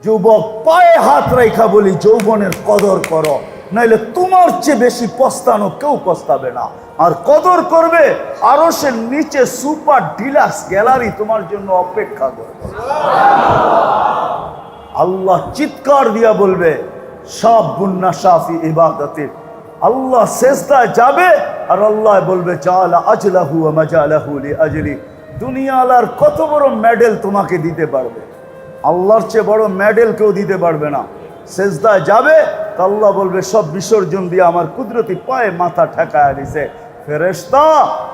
যুবক পায়ে হাত রেখা বলি যৌবনের কদর করো, নাইলে তোমার চেয়ে বেশি পস্তানো কেউ পস্তাবে না। আর কদর করবে আরশের নিচে সুপার ডিলাক্স গ্যালারি তোমার জন্য অপেক্ষা করবে। আল্লাহ চিৎকার দিয়া বলবে সব বুন্না শাফি ইবাদতের, আল্লাহ সেজদায় যাবে আর আল্লাহ বলবে চালা আজলাহু ওয়া মাজালাহু লিআজলি। দুনিয়ালার কত বড় মেডেল তোমাকে দিতে পারবে, আল্লাহর চেয়ে বড় মেডেল কেউ দিতে পারবে না। সেজদায় যাবে তো আল্লাহ বলবে সব বিসর্জন দিয়ে আমার কুদরতি পায়ে মাথা ঠেকায় দিছে, ফেরেশতা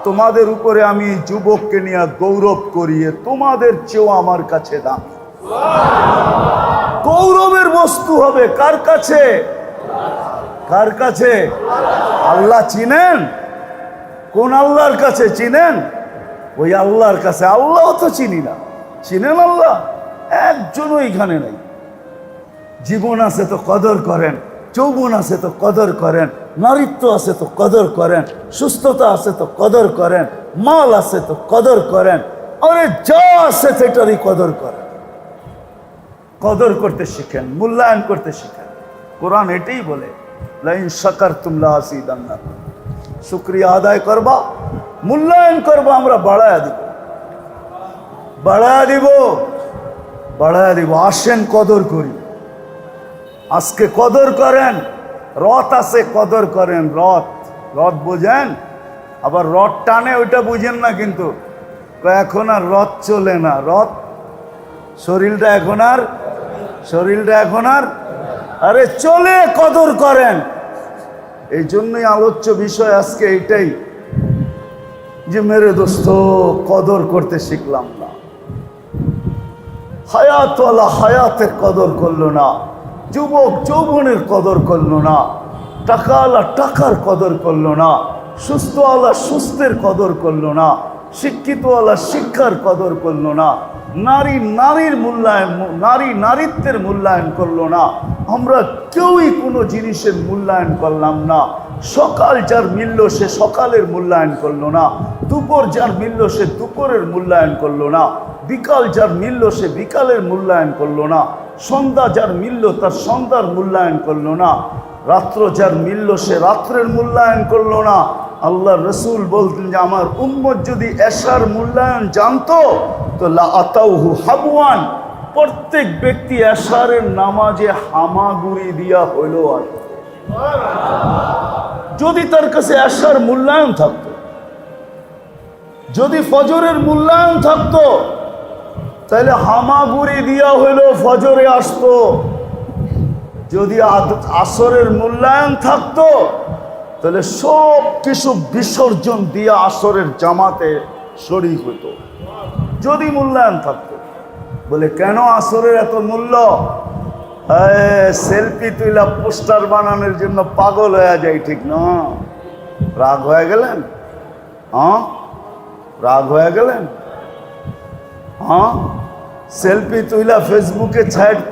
তোমাদের উপরে আমি যুবককে নিয়ে গৌরব করিয়ে তোমাদের চেয়েও আমার কাছে দামি। গৌরবের বস্তু হবে কার কাছে? কার কাছে? আল্লাহ চিনেন? কোন আল্লাহর কাছে চিনেন? ওই আল্লাহর কাছে। আল্লাহ তো চিনি না, চিনেন আল্লাহ? একজনও এখানে নাই। জীবন আছে তো কদর করেন, যৌবন আছে তো কদর করেন, নারীত্ব আছে তো কদর করেন, সুস্থতা আছে তো কদর করেন, মাল আছে তো কদর করেন, আরে যা আছে সেটারই কদর করেন। কদর করতে শিখেন, মূল্যায়ন করতে শিখেন। কোরআন এটাই বলে লাইন শাকারতুম লাযিদান্নাকুম, শুকরিয়া আদায় করবা, মূল্যায়ন করবা, আমরা বাড়ায়া দিব, বাড়ায়া দিব, বাড়ায়া দিব। আসেন কদর করি, আজকে কদর করেন। রথ আছে কদর করেন, রথ, রথ বোঝেন? আবার রথ টানে ওইটা বুঝেন না, কিন্তু এখন আর রথ চলে না। রথ শরীরটা এখন আর, শরীরটা এখন আর, আরে চলে, কদর করেন। এই জন্যই আলোচ্য বিষয় আজকে এটাই যে মেরে দোস্ত কদর করতে শিখলাম না, হায়াতওয়ালা হায়াতের কদর করলো না, যুবক যৌবনের কদর করলো না, টাকাওয়ালা টাকার কদর করলো না, সুস্থওয়ালা সুস্থের কদর করলো না, শিক্ষিতওয়ালা শিক্ষার কদর করলো না, নারী নারীর মূল্যায়ন, নারী নারীত্বের মূল্যায়ন করলো না। আমরা কেউই কোনো জিনিসের মূল্যায়ন করলাম না। সকাল যার মিলল সে সকালের মূল্যায়ন করলো না, দুপুর যার মিলল সে দুপুরের মূল্যায়ন করলো না, বিকাল যার মিলল সে বিকালের মূল্যায়ন করলো না, সন্ধ্যা যার মিলল তার সন্ধ্যার মূল্যায়ন করলো না, রাত্র যার মিলল সে রাত্রের মূল্যায়ন করলো না। আল্লাহ রসুল বলতেন যে আমার উম্মত যদি এশার মূল্যায়ন জানতো তো লা আতাউহু হাবওয়ান, প্রত্যেক ব্যক্তি এশারের নামাজে হামাগুড়ি দিয়া হইল। আর যদি তার কাছে এশার মূল্যায়ন থাকতো, যদি ফজরের মূল্যায়ন থাকতো, তাহলে হামাগুড়ি দিয়া হইল ফজরে আসতো। যদি আসরের মূল্যায়ন থাকতো তাহলে সব কিছু বিসর্জন দিয়ে আসরের জামাতে শরীক হতো, যদি মূল্যায়ন থাকতো। বলে কেন আসরের এত মূল্য? সেলফি তুইলা পোস্টার বানানোর জন্য পাগল হয়ে যায়, ঠিক না? রাগ হয়ে গেলেন? হ্যাঁ, রাগ হয়ে গেলেন? হ্যাঁ, সেলফি তুইলা ফেসবুকে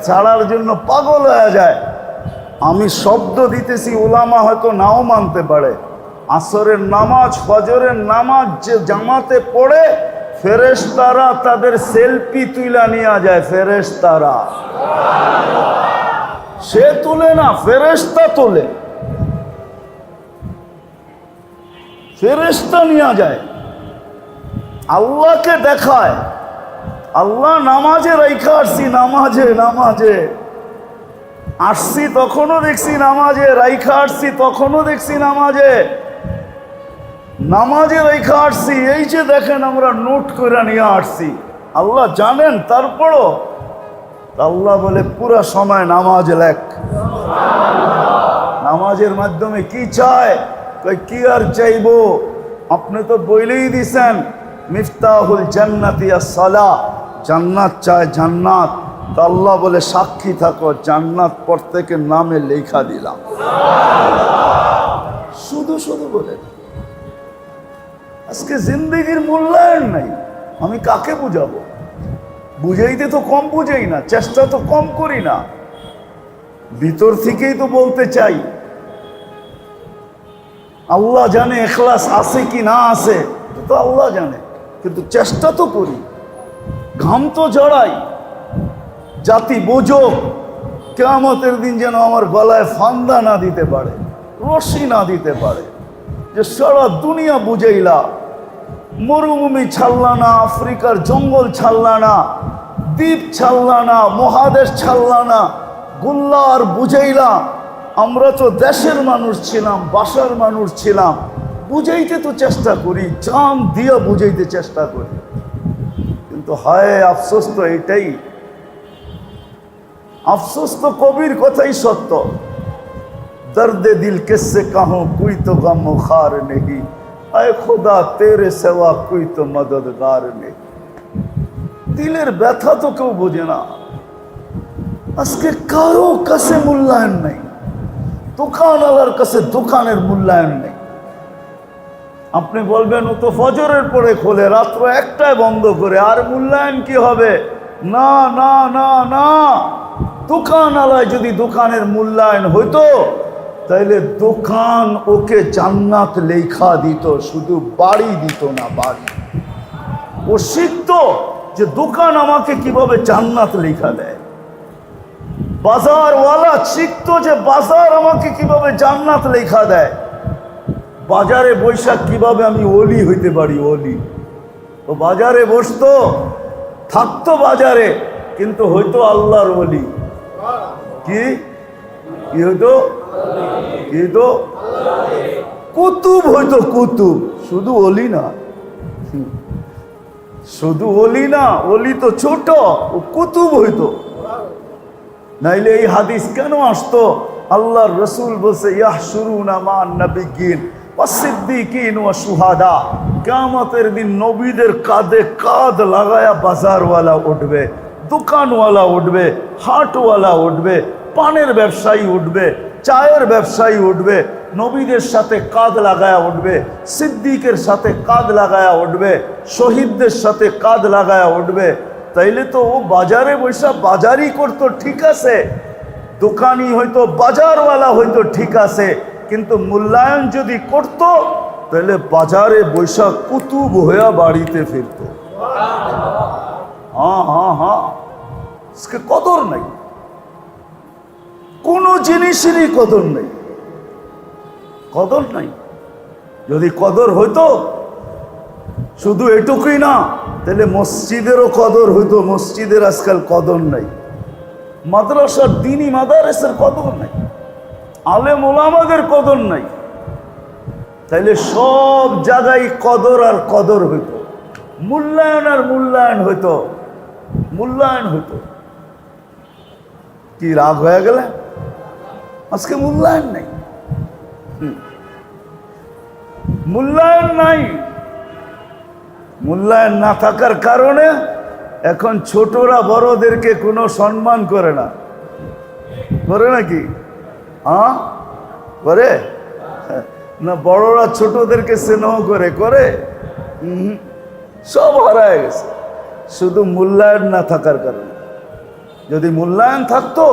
ছাড়ার জন্য পাগল হয়ে যায়। আমি শব্দ দিতেছি, উলামা হয়তো নাও মানতে পারে। আসরের নামাজ, ফজরের নামাজ যে জামাতে পড়ে, ফেরেশতারা তাদের সেলফি তুইলা নিয়ে যায়। ফেরেশতারা, সে তুলে না, ফেরেশতা তোলে, ফেরেশতা নিয়ে যায়, আল্লাহকে দেখায়। আল্লাহ নামাজে রাইখা আসছি, নামাজে নামাজে আসছি তখনও দেখছি নামাজে, রাইখা আসছি তখনও দেখছি নামাজে, নামাজে রাইখা আসছি। এই যে দেখেন আমরা নোট করে নিয়ে আসছি, আল্লাহ জানেন। তারপরও আল্লাহ বলে পুরা সময় নামাজ লেখ। নামাজের মাধ্যমে কি চায়? কি আর চাইবো? আপনি তো বইলেই দিছেন মিফতাহুল জান্নাতি আস-সালাহ, জান্নাত চায়, জান্নাত। তো আল্লাহ বলে সাক্ষী থাকো, জান্নাত প্রত্যেকের নামে লেখা দিলাম। শুধু শুধু বলে আজকে জিন্দেগির মূল্যায়ন নাই। আমি কাকে বুঝাবো? বুঝাইতে তো কম বুঝাই না, চেষ্টা তো কম করি না, ভিতর থেকেই তো বলতে চাই। আল্লাহ জানে ইখলাস আছে কি না আছে, তো আল্লাহ জানে, কিন্তু চেষ্টা তো করি, ঘাম তো জড়াই। জাতি বোঝুক, কিয়ামতের দিন যেন আমার গলায় ফান্দা না দিতে পারে, রশি না দিতে পারে, যে সারা দুনিয়া বুঝাইলা, মরুভূমি ছাড়লা না, আফ্রিকার জঙ্গল ছাড়লা না, দ্বীপ ছাড়লা না, মহাদেশ ছাড়লা না, গুল্লা আর বুঝাইলা। আমরা তো দেশের মানুষ ছিলাম, বাসার মানুষ ছিলাম, বুঝাইতে তো চেষ্টা করি, জান দিয়া বুঝাইতে চেষ্টা করি। কিন্তু হায় আফসোস তো এটাই, আফসোস তো কবির কথাই সত্য, দর্দে দিল কিসসে কাহूं कोई तो गम खार नहीं, आए खुदा तेरे सिवा कोई तो मददगार नहीं। দিলের ব্যথা তো কেউ বোঝে না। আজকে কারো কাছে মূল্যায়ন নেই, দোকানওয়ালার কাছে দোকানের মূল্যায়ন নেই। আপনি বলবেন ও তো ফজরের পরে খোলে, রাত্র 1টায় বন্ধ করে, আর মূল্যায়ন কি হবে? না না না না, দোকানওয়ালায় যদি দোকানের মূল্যায়ন হইতো তাইলে দোকান ওকে জান্নাত লেখা দিত, শুধু বাড়ি দিত না, বাড়ি। ও শিখতো যে দোকান আমাকে কিভাবে জান্নাত লেখা দেয়। বাজারওয়ালা শিখতো যে বাজার আমাকে কিভাবে জান্নাত লেখা দেয়। বাজারে বৈশাখ কিভাবে আমি ওলি হইতে পারি, ওলি। ও বাজারে বসতো, থাকতো বাজারে, কিন্তু হয়তো আল্লাহর ওলি। কি কি হইতো? কি হইতো? কুতুব হইতো, কুতুব। শুধু ওলি না, শুধু ওলি না, ওলি তো ছোট, ও কুতুব হইতো। নাইলে এই হাদিস কেন আসতো? আল্লাহর রসুল বলছে ইয়াহশুরুনা মান নাবিয়্যিন ওয়াস সিদ্দীকিন ওয়া শুহাদা, কিয়ামতের দিন নবীদের কাঁধে কাঁধ লাগায়া বাজারওয়ালা উঠবে, দোকানওয়ালা উঠবে, হাটওয়ালা উঠবে, পানের ব্যবসায়ী উঠবে, চায়ের ব্যবসায়ী উঠবে, নবীদের সাথে কাঁধ লাগায়া উঠবে, সিদ্দিকের সাথে কাঁধ লাগায়া উঠবে, শহীদদের সাথে কাঁধ লাগায়া উঠবে। তাইলে তো ও বাজারে বৈশা বাজারই করতো, ঠিক আছে, দোকানি হয়তো বাজারওয়ালা হয়তো ঠিক আছে, কিন্তু মূল্যায়ন যদি করত তাহলে বাজারে বৈশা কুতুব হইয়া বাড়িতে ফিরত। হ্যাঁ হ্যাঁ হ্যাঁ, আজকে কদর নাই, কোনো জিনিসেরই কদর নেই, কদর নাই। যদি কদর হইতো, শুধু এটুকুই না, তাহলে মসজিদেরও কদর হইতো। মসজিদের আজকাল কদর নাই, মাদ্রাসার দ্বীনি মাদারেসের কদর নাই, আলেম ওলামাদের কদর নাই। তাইলে সব জায়গায় কদর আর কদর হইতো, মূল্যায়ন আর মূল্যায়ন হইতো, মূল্যায়ন হইতো। কি রাগ হয়ে গেলে? আজকে মূল্যায়ন নাই, মূল্যায়ন নাই। মূল্যায়ন না থাকার কারণে এখন ছোটরা বড়দেরকে কোনো সম্মান করে না, করে নাকি? হ্যাঁ করে না? বড়রা ছোটদেরকে স্নেহ করে, করে? সব হারায় গেছে, শুধু মূল্যায়ন না থাকার কারণে। যদি মূল্যায়ন থাকতো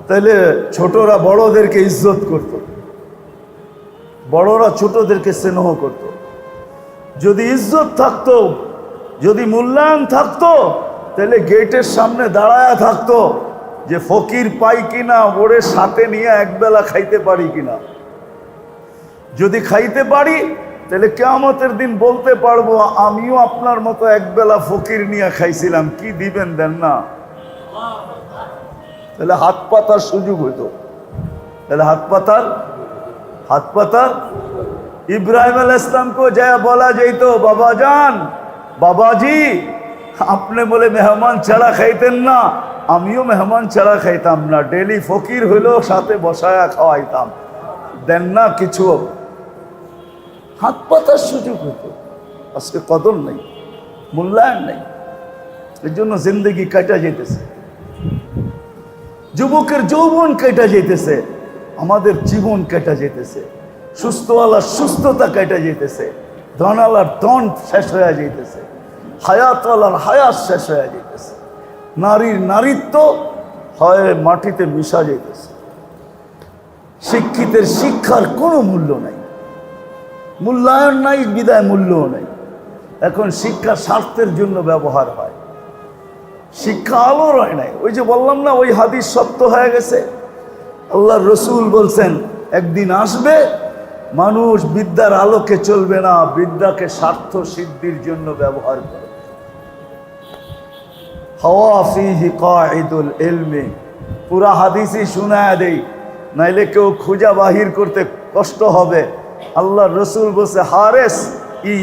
তাহলে ছোটরা বড়দেরকে ইজ্জত করত, বড়রা ছোটদেরকে স্নেহ করত। যদি ইজ্জত থাকতো, যদি মূল্যায়ন থাকতো, তাহলে গেটের সামনে দাঁড়ায়া থাকতো যে ফকির পাই কিনা, ওরে সাথে নিয়ে একবেলা খাইতে পারি কিনা। যদি খাইতে পারি তাহলে কিয়ামতের দিন বলতে পারবো আমিও আপনার মতো একবেলা ফকির নিয়ে খাইছিলাম, কি দিবেন দেন না। তাহলে হাত পাতার সুযোগ হইতো, তাহলে হাত পাতার ইব্রাহিম আলাইহিস সালামকে যা বলা যেত, বাবা জান, বাবাজি, আপনি বলে মেহমান ছাড়া খাইতেন না, আমিও মেহমান ছাড়া খাইতাম না, ডেলি ফকির হইলেও সাথে বসায়া খাওয়াইতাম, দেন না কিছু। হাত পাতার সুযোগ হতো। আজকে কদর নেই, মূল্যায়ন নেই, এর জন্য জিন্দেগি কাটা যেতেছে, যুবকের যৌবন কেটে যেতেছে, আমাদের জীবন কেটে যেতেছে, সুস্থওয়ালার সুস্থতা কেটে যেতেছে, ধনালার ধন শেষ হয়ে যেতেছে, হায়াতওয়ালার হায়াত শেষ হয়ে যেতেছে, নারীর নারীত্ব হয় মাটিতে মিশা যেতেছে, শিক্ষিতের শিক্ষার কোনো মূল্য নাই, মূল্যায়ন নাই, বিদায় মূল্যও নাই। এখন শিক্ষা স্বার্থের জন্য ব্যবহার হয়, শিক্ষা আলোর হয় নাই। ওই যে বললাম না, ওই হাদিস সত্য হয়ে গেছে। আল্লাহর রসুল বলছেন একদিন আসবে মানুষ বিদ্যার আলোকে চলবে না, বিদ্যাকে স্বার্থ সিদ্ধির জন্য ব্যবহার করবে। হাওয়া ফিহি কাঈদুল ইলমি, পুরা হাদিসই শোনায় দেই, নাইলে কেউ খুঁজা বাহির করতে কষ্ট হবে। আল্লাহর রসুল বলছে, হারেস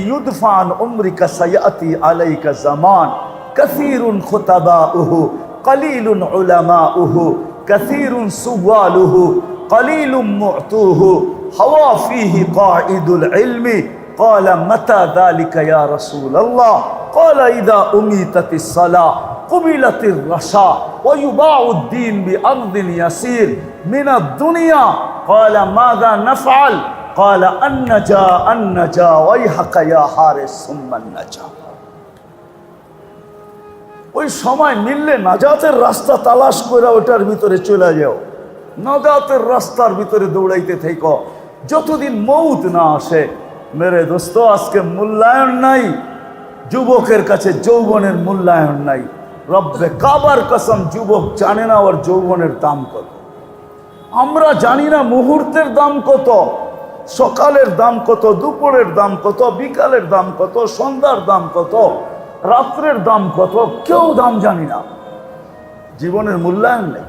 ইউদফান উমরিকা সায়াতি আলাইকা জামান কাসীরুন খুতাবাউহু কলিলুন উলামাউহু কাসীরুন সুওয়ালুহু কলিলুম মু'তুহু হাওয়া ফিহি কাঈদুল ইলমি قال متى ذلك يا رسول الله قال إذا أميتت الصلاة قبلت الرشا ويباع الدين بأرض يسير من الدنيا قال ماذا نفعل قال النجا ويحك يا حارس ثم النجا। ওই সময় মিললে নাজাতের রাস্তা তালাশ করে ওটার ভিতরে চলে যাও, নাজাতের রাস্তার ভিতরে দৌড়াইতে থেকো যতদিন মৌত না আসে। মেরে দোস্ত, আজকে মূল্যায়ন নাই যুবকের কাছে, যৌবনের মূল্যায়ন নাই। রব্বে কাবার কসম, যুবক জানে না ওর যৌবনের দাম কত। আমরা জানি না মুহূর্তের দাম কত, সকালের দাম কত, দুপুরের দাম কত, বিকালের দাম কত, সন্ধ্যার দাম কত, রাত্রের দাম কত, কেউ দাম জানি না। জীবনের মূল্যায়ন নেই।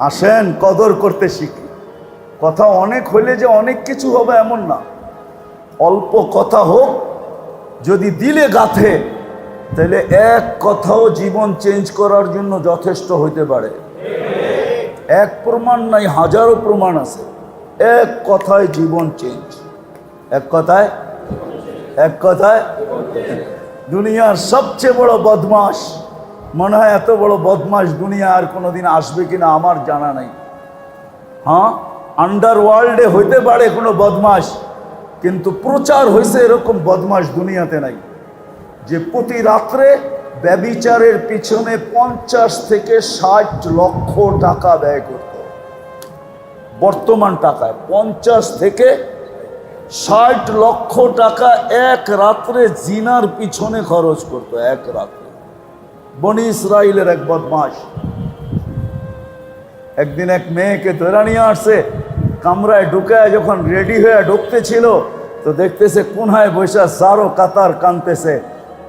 আসেন কদর করতে শিখি। কথা অনেক হইলে যে অনেক কিছু হবে এমন না। অল্প কথা হোক, যদি দিলে গাথে তাহলে এক কথাও জীবন চেঞ্জ করার জন্য যথেষ্ট হইতে পারে। এক প্রমাণ নাই, হাজারো প্রমাণ আছে। এক কথায় জীবন চেঞ্জ, এক কথায়, এক কথায়। দুনিয়ার সবচেয়ে বড় বদমাস, মনে হয় এত বড় বদমাস দুনিয়া আর কোনোদিন আসবে কিনা আমার জানা নাই। হ্যাঁ, আন্ডারওয়ার্ল্ডে হইতে পারে কোনো বদমাস, কিন্তু প্রচার হয়েছে এরকম বদমাস দুনিয়াতে নাই, যে প্রতি রাত্রে ব্যভিচারের পিছনে 50 থেকে 60 লক্ষ টাকা ব্যয় করত। বর্তমান টাকায় 50 থেকে 60 লক্ষ টাকা এক রাত্রে জিনার পিছনে খরচ করত। এক রাত্রে। বনি ইসরাইলের এক বদমাস একদিন এক মেয়েকে ধরে নিয়ে আসছে, কামরায় ঢুকায় যখন রেডি হয়ে ঢুকতেছিল তো দেখতেছে কোনহায় বৈশা সারো কাতার কানতেছে।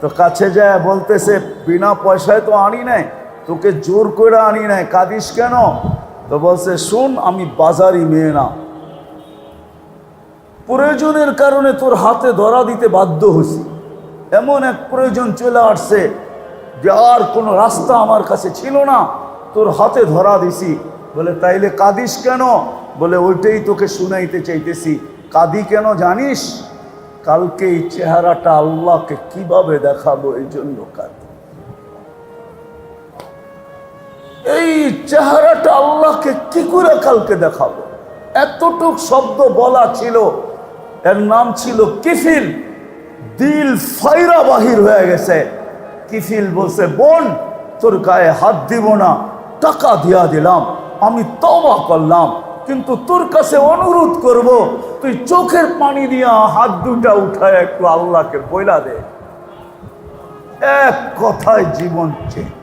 তো কাছে যায় বলতেছে, বিনা পয়সায় তো আনি নাই, তোকে জোর করে আনি নাই, কাঁদিস কেন? তো বলছে, শুন, আমি বাজারি মেয়ে না, প্রয়োজনের কারণে তোর হাতে ধরা দিতে বাধ্য হয়েছি। এমন এক প্রয়োজন চলে আসছে যে আর কোনো রাস্তা আমার কাছে ছিল না, তোর হাতে ধরা দিছি। বলে, তাইলে কাঁদিস কেন? বলে, ওইটাই তোকে শুনাইতে চাইতেছি। কাঁদি কেন জানিস? কালকে এই চেহারাটা আল্লাহকে কিভাবে দেখাবো, এই জন্য কাঁদি। এই চেহারাটা আল্লাহকে কি করে কালকে দেখাবো? এতটুক শব্দ বলা ছিল, এর নাম ছিল কিফিল। দিল ফাইরা বাহির হয়ে গেছে। কিফিল বলছে, বোন, তোর গায়ে হাত দিব না, টাকা দিয়া দিলাম, আমি তওবা করলাম, কিন্তু তোর কাছে অনুরোধ করব, তুই চোখের পানি দিয়া হাত দুটা উঠায় একটু আল্লাহকে বইলা দে। এক কথায় জীবন চেঞ্জ।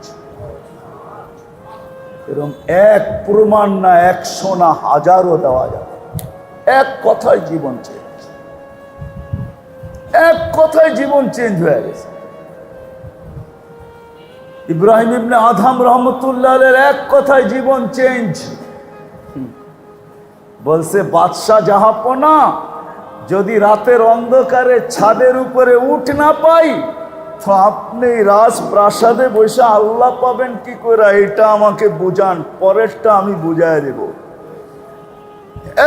এরকম এক প্রমাণ না, 100 না, 1000ও দেওয়া যাবে। এক কথায় জীবন চেঞ্জ, এক কথায় জীবন চেঞ্জ হয়ে গেছে। ইব্রাহিম ইবনে আদহাম রহমতুল্লাহ আলাইহির এক কথায় জীবন চেঞ্জ। বলছে, বাদশাহ জাহাপনা, যদি রাতের অন্ধকারে ছাদের উপরে উঠ না পাই তো আপনি রাজপ্রাসাদে বসে আল্লাহ পাবেন কি করে, এটা আমাকে বুঝান, পরেরটা আমি বুঝাই দেব।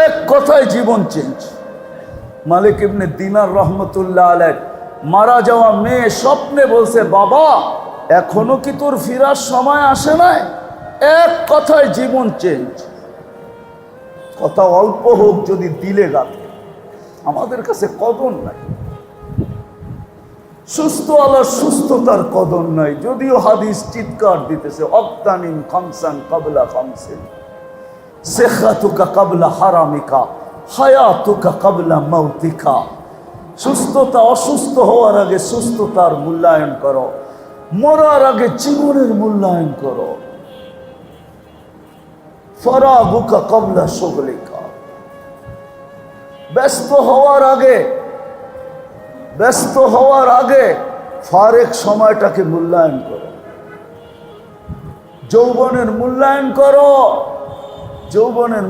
এক কথায় জীবন চেঞ্জ। মালিক ইবনে দিনার রহমতুল্লাহ আলাইহি মারা যাওয়া মেয়ে স্বপ্নে বলছে, বাবা, এখনো কি তোর ফিরার সময় আসে নাই? এক কথায় জীবন চেঞ্জ। কথা অল্প হোক, যদি দিলে গাতে। আমাদের কাছে কদর নাই। সুস্থ আল্লাহর সুস্থতার কদর নাই, যদিও হাদিস চিৎকার দিতেছে, অক্তানিন খামসান কাবলা খামসিন, সিহাতুকা কাবলা হারামিকা, হায়াতুকা কাবলা মাউতিকা। সুস্থতা অসুস্থ হওয়ার আগে সুস্থতার মূল্যায়ন করো। মরার আগে জীবনের মূল্যায়ন করো। ফরাগুকা ক্বাবলা শুগলিকা, ব্যস্ত হওয়ার আগে ফারেক সময়টাকে মূল্যায়ন করো। যৌবনের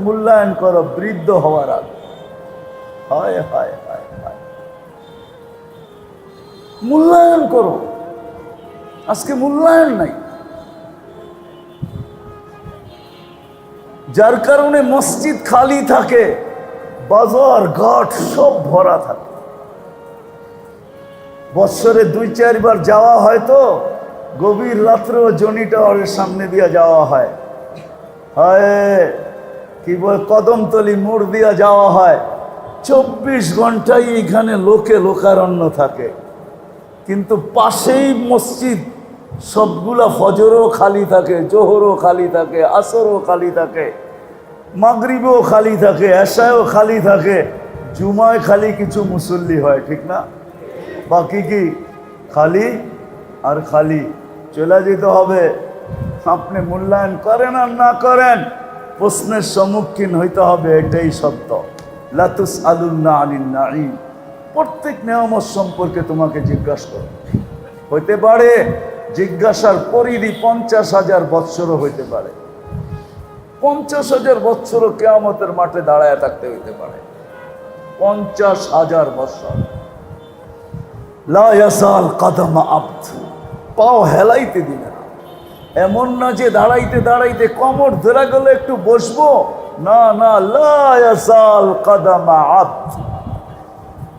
মূল্যায়ন করো বৃদ্ধ হওয়ার আগে। হায় হায় হায় হায়, মূল্যায়ন করো। আজকে মূল্যায়ন নাই, যার কারণে মসজিদ খালি থাকে, বাজার ঘাট সব ভরা থাকে। বৎসরে 2-4 বার যাওয়া হয়, তো গভীর রাত্রেও জনি টাওয়ারের সামনে দিয়ে যাওয়া হয়, কি বল কদমতলি মোড় দিয়ে যাওয়া হয়। 24 ঘন্টাই এখানে লোকারণ্য থাকে, কিন্তু পাশেই মসজিদ। সবগুলা ফজরও খালি থাকে, জোহরও খালি থাকে, আসরও খালি থাকে, মাগরিবও খালি থাকে, এশায়ও খালি থাকে, জুমায় খালি কিছু মুসল্লি হয়, ঠিক না? বাকি কি খালি আর খালি। চলে যেতে হবে। আপনি মূল্যায়ন করেন আর না করেন, প্রশ্নের সম্মুখীন হইতে হবে, এটাই সত্য। লা তুসআলুনা আনিন নাঈম, প্রত্যেক নেয়ামত সম্পর্কে তোমাকে জিজ্ঞাসা করো। হইতে পারে জিজ্ঞাসার পরিধি 50,000 বৎসরও হইতে পারে, 50,000 বৎসরও কিয়ামতের মাঠে দাঁড়ায় থাকতে হইতে পারে। 50,000 বৎসর। লা ইয়াসাল কাদামা আবদ, পাও হেলাইতে দিবে না। এমন না যে দাঁড়াইতে দাঁড়াইতে কোমর ধরে গেলে একটু বসবো, না না, লা ইয়াসাল কাদামা আবদ,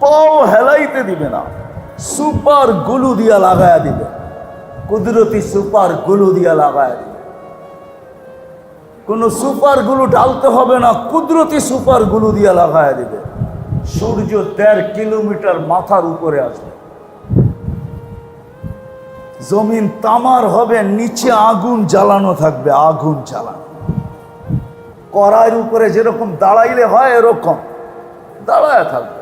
পাও হেলাইতে দিবে না। সুপার গুলু দিয়া লাগায়া দিবে, কুদরতি সুপার গুলু দিয়া লাগায়া দিবে। কোন সুপার গুলু ঢালতে হবে না, কুদরতি সুপার গুলু দিয়া লাগায়া দিবে। সূর্য 1.5 কিলোমিটার মাথার উপরে আসবে, জমিন তামার হবে, নিচে আগুন জ্বালানো থাকবে, আগুন জ্বালানো। কড়াইয়ের উপরে যেরকম দাঁড়াইলে হয় এরকম দাঁড়ায় থাকবে।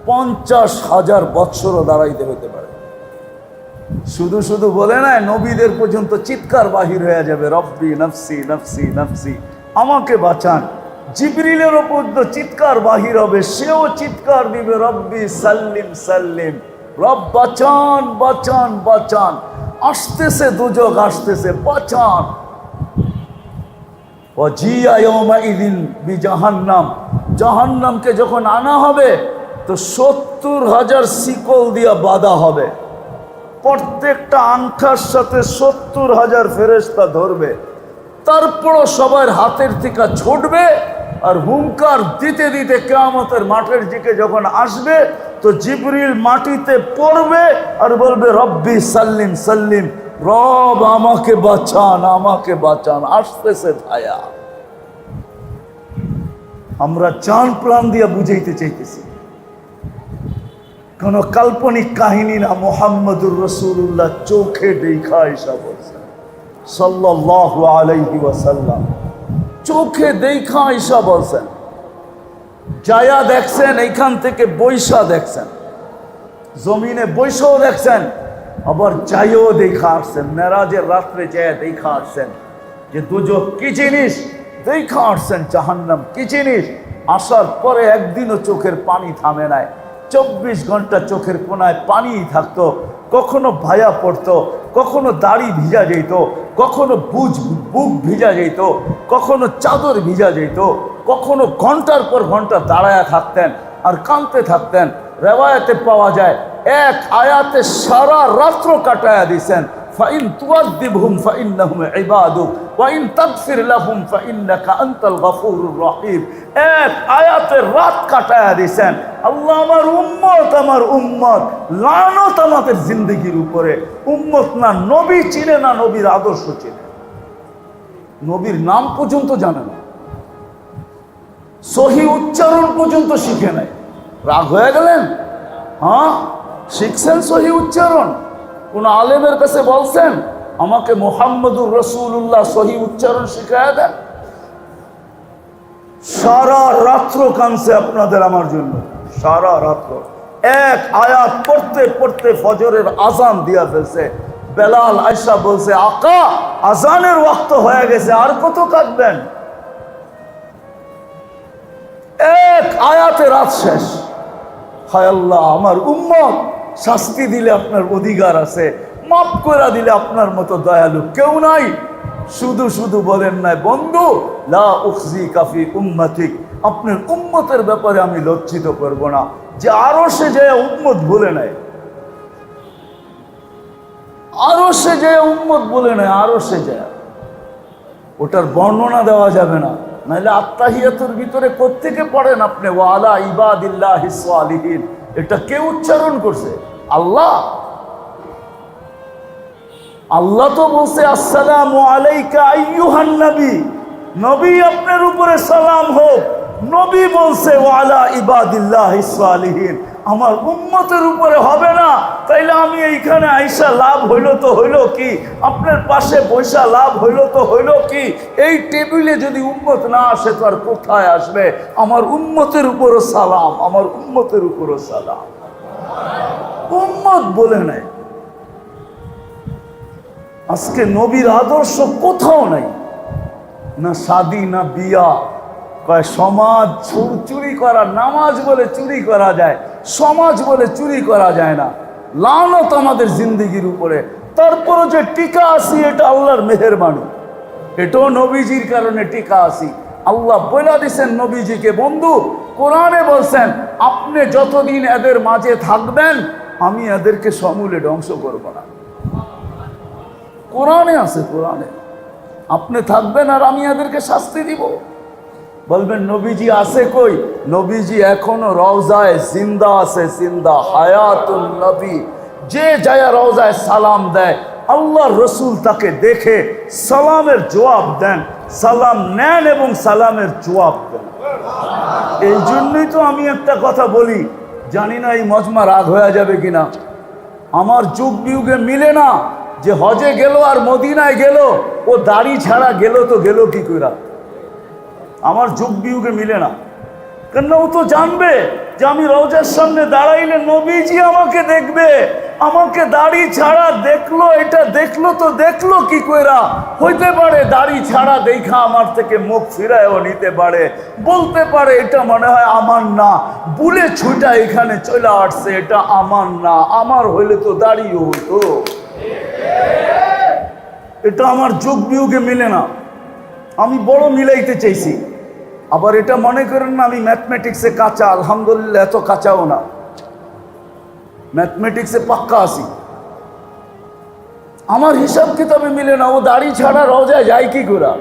50,000 বৎসরও দাঁড়াইতে হতে পারে। শুধু শুধু বলে না, নবীদের পর্যন্ত চিৎকার বাহির হয়ে যাবে, রব্বি নফসি নফসি নফসি, আমাকে বাঁচান। জিবরিলের ওপর তো চিৎকার বাহির হবে, সেও চিৎকার দিবে, রব্বি সাল্লিম সাল্লিম, রব বাঁচান বাঁচান বাঁচান। আসতেছে দুজক, আসতেছে, বাঁচান। ওয়াজিয়া ইয়াউমাইযিন বিজাহান্নাম, জাহান্নামকে যখন আনা হবে তো 70,000 শিকল দিয়া বাঁধা হবে। প্রত্যেকটা আংখার সাথে 70,000 ফেরেশতা ধরবে। তারপরও সবার হাতের থেকে ছুটবে, আর হুঙ্কার দিতে দিতে কিয়ামতের মাঠের দিকে যখন আসবে তো জিবরিল মাটিতে পড়বে আর বলবে, রব্বি সাল্লিম সাল্লিম, রব আমাকে বাঁচান আমাকে বাঁচান। আসতেছে ধায়া। আমরা জান প্রাণ দিয়া বুঝাইতে চাইতেছি, কোন কাল্পনিক কাহিনী না। মুহাম্মদুর রাসূলুল্লাহ চোখে দেখা এসা বলছেন, সাল্লাল্লাহু আলাইহি ওয়াসাল্লাম চোখে দেখা এসা বলছেন। যায়া দেখছেন, এইখান থেকে বৈশা দেখছেন, জমিনে বৈশাও দেখছেন, আবার যাইও দেখা আসছেন। মেরাজের রাত্রে যায় দেখা আসছেন যে দুজক কি জিনিস, দেখা আসছেন জাহান্নাম কি জিনিস। আসার পরে একদিনও চোখের পানি থামে নাই, 24 ঘন্টা চোখের কোনায় পানি থাকতো। কখনো ভায়া পড়তো, কখনো দাড়ি ভিজা যেত, কখনো বুক ভিজা যেত, কখনো চাদর ভিজা যেত, কখনো ঘন্টার পর ঘন্টা দাঁড়ায়া থাকতেন আর কাঁদতে থাকতেন। রেওয়ায়াতে পাওয়া যায় এক আয়াতে সারা রাত্র কাটায়া দিয়েছেন, ফাইন তুআযিবহুম ফাইন্নাহুম ইবাদুক ওয়া ইন তাগফির লাহুম ফাইন্নাকা আনতাল গফুরুর রহিম। এক আয়াতে রাত কাটায়া দিয়েছেন। আল্লাহ আমার উম্মত, লানত আমাদের জিন্দেগির উপরে। উম্মত না, নবী চিনে না, নবীর আদর্শ চিনে, নবীর নাম পর্যন্ত জানে না, সহি উচ্চারণ পর্যন্ত শিখে নাই। রাগ হয়ে গেলেন? হ্যাঁ, শিখছেন সহি উচ্চারণ? কোন আলেমের কাছে বলছেন আমাকে মুহাম্মদুর রাসূলুল্লাহ সহি উচ্চারণ শিখায়া দেন? সারা রাত্র কাঁদছে আপনাদের আমার জন্য, সারা রাত্র। এক আয়াত পড়তে পড়তে ফজরের আজান দিয়া ফেলছে। বেলাল আয়েশা বলছে, আকা আজানের ওয়াক্ত হয়ে গেছে, আর কত কাঁদবেন? এক আয়াতে রাত শেষ। হায় আল্লাহ, আমার উম্মত শাস্তি দিলে আপনার অধিকার আছে, মাফ করে দিলে আপনার মতো দয়ালু কেউ নাই। শুধু শুধু বলেন নাই, বন্ধু লা উখজি কাফি উম্মতিক, আপনার উম্মতের ব্যাপারে আমি লজ্জিত করব না। যে আরো সে যায় উম্মত বলে নাই, আরো সে যায় উম্মত বলে নাই, আরো সে যায়, ওটার বর্ণনা দেওয়া যাবে না। নাহলে আত্তাহিয়াতুর ভিতরে কোত্থেকে পড়েন আপনি ওয়ালা ইবাদিল্লাহিস সালিহিন, এটা কে উচ্চারণ করছে? আল্লাহ। আল্লাহ তো বলছে আসসালামু আলাইকা আইয়ুহান নবী, নবী আপনার উপরে সালাম হোক। নবী বলছে ওয়ালা ইবাদিল্লাহিস সালিহিন, আমার উম্মতের উপরে হবে না। তাইলে আমি এইখানে আইসা লাভ হইল তো হইল কি? আপনার পাশে বৈশা লাভ হইল তো হইল কি? এই টেবিলে যদি উম্মত না আসে তো আর কোথায় আসবে? আমার উম্মতের উপরও সালাম, আমার উম্মতের উপরও সালাম। উম্মত বলে নাই। আজকে নবীর আদর্শ কোথাও নাই, না শাদী না বিয়া। কয় সমাজ চুরি করা, নামাজ বলে চুরি করা যায়, সমাজ বলে চুরি করা যায় না। লানত আমাদের জিন্দেগির উপরে। তারপরে যে টিকা আসি, এটা আল্লাহর মেহেরবানি, এটাও নবীজির কারণে টিকা আসি। আল্লাহ বলে দিছেন নবীজিকে, বন্ধু কোরআনে বলছেন আপনি যতদিন এদের মাঝে থাকবেন আমি এদেরকে সমূলে ধ্বংস করব না। কোরআনে আছে, কোরআনে আপনি থাকবেন আর আমি এদেরকে শাস্তি দিব। বলবেন নবীজি আছে কই? নবীজি এখনো রওজায় জিন্দা আছে, জিন্দা হায়াতুন নবী। যে যায় রওজায় সালাম দেয়, আল্লাহর রসুল তাকে দেখে সালামের জবাব দেন, সালাম নেন এবং সালামের জবাব দেন। এই জন্যই তো আমি একটা কথা বলি, জানি না এই মজমা রাগ হয়ে যাবে কিনা, আমার যুগ বিয়োগে মিলে না যে হজে গেল আর মদিনায় গেল, ও দাড়ি ছাড়া গেল তো গেল কি কইরা? আমার যুগ বিয়োগে মিলে না। কেন? ও তো জানবে যে আমি রওজার সামনে দাঁড়াইলে নবীজি আমাকে দেখবে। আমাকে দাড়ি ছাড়া দেখলো, এটা দেখলো তো দেখলো কি কইরা? হইতে পারে দাড়ি ছাড়া দেখা আমার থেকে মুখ ফিরায়ও নিতে পারে, বলতে পারে এটা মনে হয় আমার না, বুলে ছুটা এখানে চলে আসছে, এটা আমার না। আমার হইলে তো দাড়িও হইতো। এটা আমার যুগ বিয়োগে মিলে না। আমি বড় মিলাইতে চাইছি। আবার এটা মনে করেন না আমি ম্যাথমেটিক্সে কাঁচা, আলহামদুলিল্লাহ এত কাঁচাও না, ম্যাথমেটিক্সে পাক্কা আছি। আমার হিসাব কিতাবে মিলে না। ও দাড়ি ছাড়া রওজায় যায় কি করে?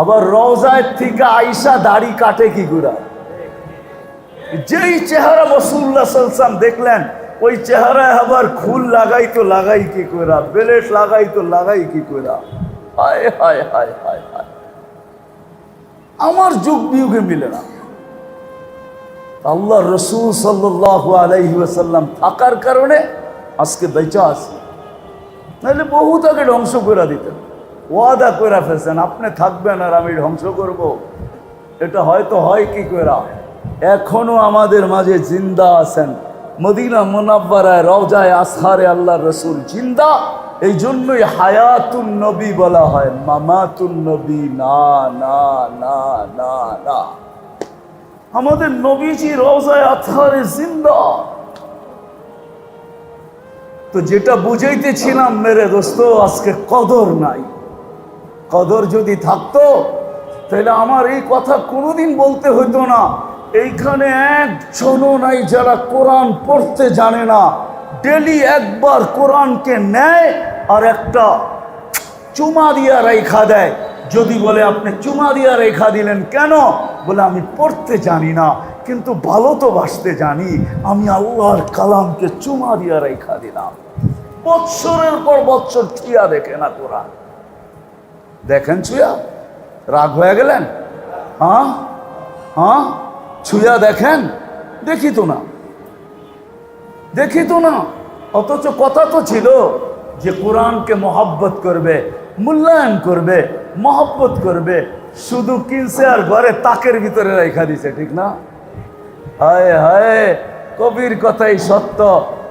আবার রওজায় থেকে আইসা দাড়ি কাটে কি করে? যেই চেহারা রাসূলুল্লাহ সাল্লাল্লাহু আলাইহি ওয়াসাল্লাম দেখলেন, ওই চেহারায় আবার খুল লাগাই তো লাগাই কি করে, বেলেট লাগাই তো লাগাই কি করে? হায় হায় হায় হায় হায়, আমার যুগ বিয়োগে মিলে না। আল্লাহ রসুল সাল্লাল্লাহু আলাইহি ওয়াসাল্লাম থাকার কারণে আজকে বেঁচে আছে, নাহলে বহু তাকে ধ্বংস করে দিতেন। ওয়াদা করে ফেলছেন আপনি থাকবেন আর আমি ধ্বংস করব। এটা হয়তো হয় কি করে? এখনো আমাদের মাঝে জিন্দা আছেন। মদিনা মুনাব্বারায় রওজায় আসহারে আল্লাহ রসুল জিন্দা। এই জন্যই হায়াতুন নবী বলা হয়, মামাতুন নবী না না না না না। আমাদের নবীজি রওজায় আসহারে জিন্দা। তো যেটা বুঝাইতেছিলাম মেরে দোস্ত, আজকে কদর নাই। কদর যদি থাকতো তাহলে আমার এই কথা কোনোদিন বলতে হইতো না। এইখানে একজনও নাই যারা কোরআন পড়তে জানে না। ডেলি একবার কোরআনকে নেয় আর একটা চুমা দিয়া রেখা দেয়। যদি বলে আপনি চুমা দিয়া রেখা দিলেন কেন? বলে আমি পড়তে জানি না, কিন্তু ভালো তো বাসতে জানি। আমি আল্লাহর কালামকে চুমা দিয়া রেখা দিলাম। বৎসরের পর বৎসর ছুঁয়া দেখে না কোরআন। দেখেন ছুঁয়া, রাগ হয়ে গেলেন? হ্যাঁ হ্যাঁ, ছুঁয়া দেখেন? দেখি তো না, দেখি তো না। অথচ কথা তো ছিল যে কোরআনকে মহব্বত করবে, মূল্যায়ন করবে, মহব্বত করবে। শুধু কিনছে আর ঘরে তাকের ভিতরে রেখা দিছে, ঠিক না? হায় হায়, কবির কথাই সত্য।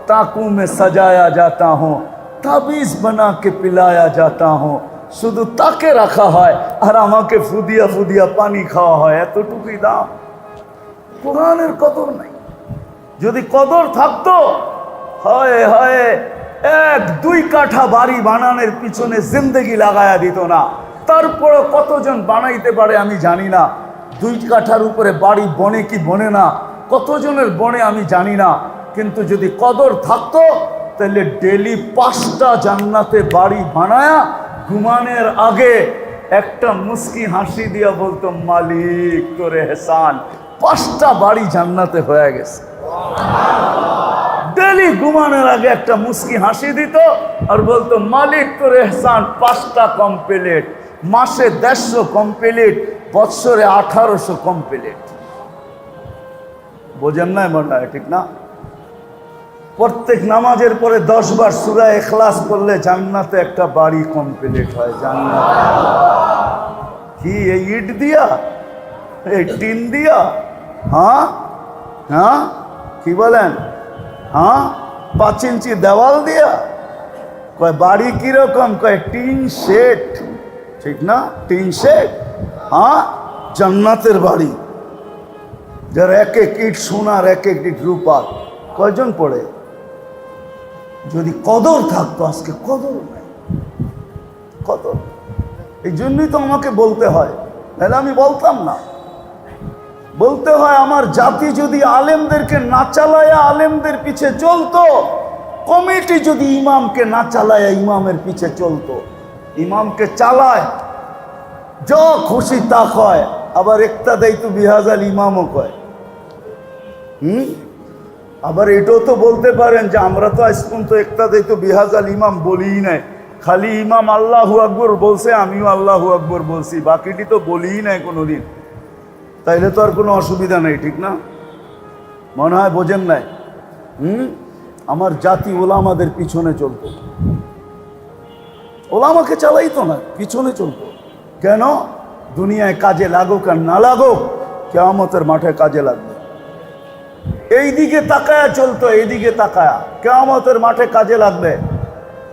তাকু মে সাজায়া যাতা হুঁ, ताबीज बना के पिलाया जाता हूँ, শুধু তাকে রাখা হয় আর আমাকে ফুদিয়া ফুদিয়া পানি খাওয়া হয়, এতটুকুই দাম। কোরআনের কদর নাই। যদি কদর থাকতো, হয় হয় 1-2 কাঠা বাড়ি বানানোর পিছনে জিন্দেগি লাগায়া দিত না। তারপরে কতজন বানাইতে পারে আমি জানি না। 2 কাঠার উপরে বাড়ি বনে কি বনে না, কতজনের বনে আমি জানি না। কিন্তু যদি কদর থাকতো তাহলে ডেলি 5টা জান্নাতে বাড়ি বানায়া ঘুমানোর আগে একটা মুস্কি হাসি দিয়া বলতো, মালিক তোর এহসান, 5টা বাড়ি জান্নাতে হয়ে গেছে। ডেলি ঘুমানোর আগে একটা মুস্কি হাসি দিত আর বলতো, মালিক তোর এহসান, 5টা কমপ্লিট। মাসে 150 কমপ্লিট, বৎসরে 1800 কমপ্লিট। বোঝেন না? মনে হয় ঠিক না? প্রত্যেক নামাজের পরে 10 বার সূরা ইখলাস পড়লে জান্নাতে একটা বাড়ি কমপ্লিট হয়। জান্নাত কি এই ইট দিয়া, এই টিন দিয়া? হ্যাঁ হ্যাঁ, কি বলেন? হ্যাঁ, 5 ইঞ্চি দেওয়াল দিয়া? কয় বাড়ি কিরকম? কয় টিন শেড। ঠিক না? Tin shed. হ্যাঁ, জান্নাতের বাড়ি, যার এক এক ইট সোনার, এক এক ইট রূপার। কয়জন পড়ে? যদি কদর থাকতো, আজকে কদর নাই। কদর, এই জন্যই তো আমাকে বলতে হয়, নাহলে আমি বলতাম না। বলতে হয় আমার জাতি যদি আলেমদেরকে না চালায়া আলেমদের পিছে চলতো, কমিটি যদি ইমামকে না চালায়া ইমামের পিছে চলতো। ইমামকে চালায়, যা খুশি তা কয়, আবার একটা দায়িত্ব বিহাজাল ইমামও কয়। আবার এটাও তো বলতে পারেন যে আমরা তো আজ পর্যন্ত একটা দায়িত্ব বিহাজাল ইমাম বলিই নাই, খালি ইমাম আল্লাহু আকবর বলছে, আমিও আল্লাহু আকবর বলছি, বাকিটি তো বলিই নাই কোনোদিন। তাইলে তো আর কোনো অসুবিধা নেই, ঠিক না? মনে হয় বোঝেন নাই। আমার জাতি ওলামাদের পিছনে চলতো, ওলামাকে চালাইতো না, পিছনে চলতো। কেন? দুনিয়ায় কাজে লাগুক আর না লাগুক, কিয়ামতের মাঠে কাজে লাগবে। এই দিকে তাকায়া চলতো, এইদিকে তাকায়া, কিয়ামতের মাঠে কাজে লাগবে।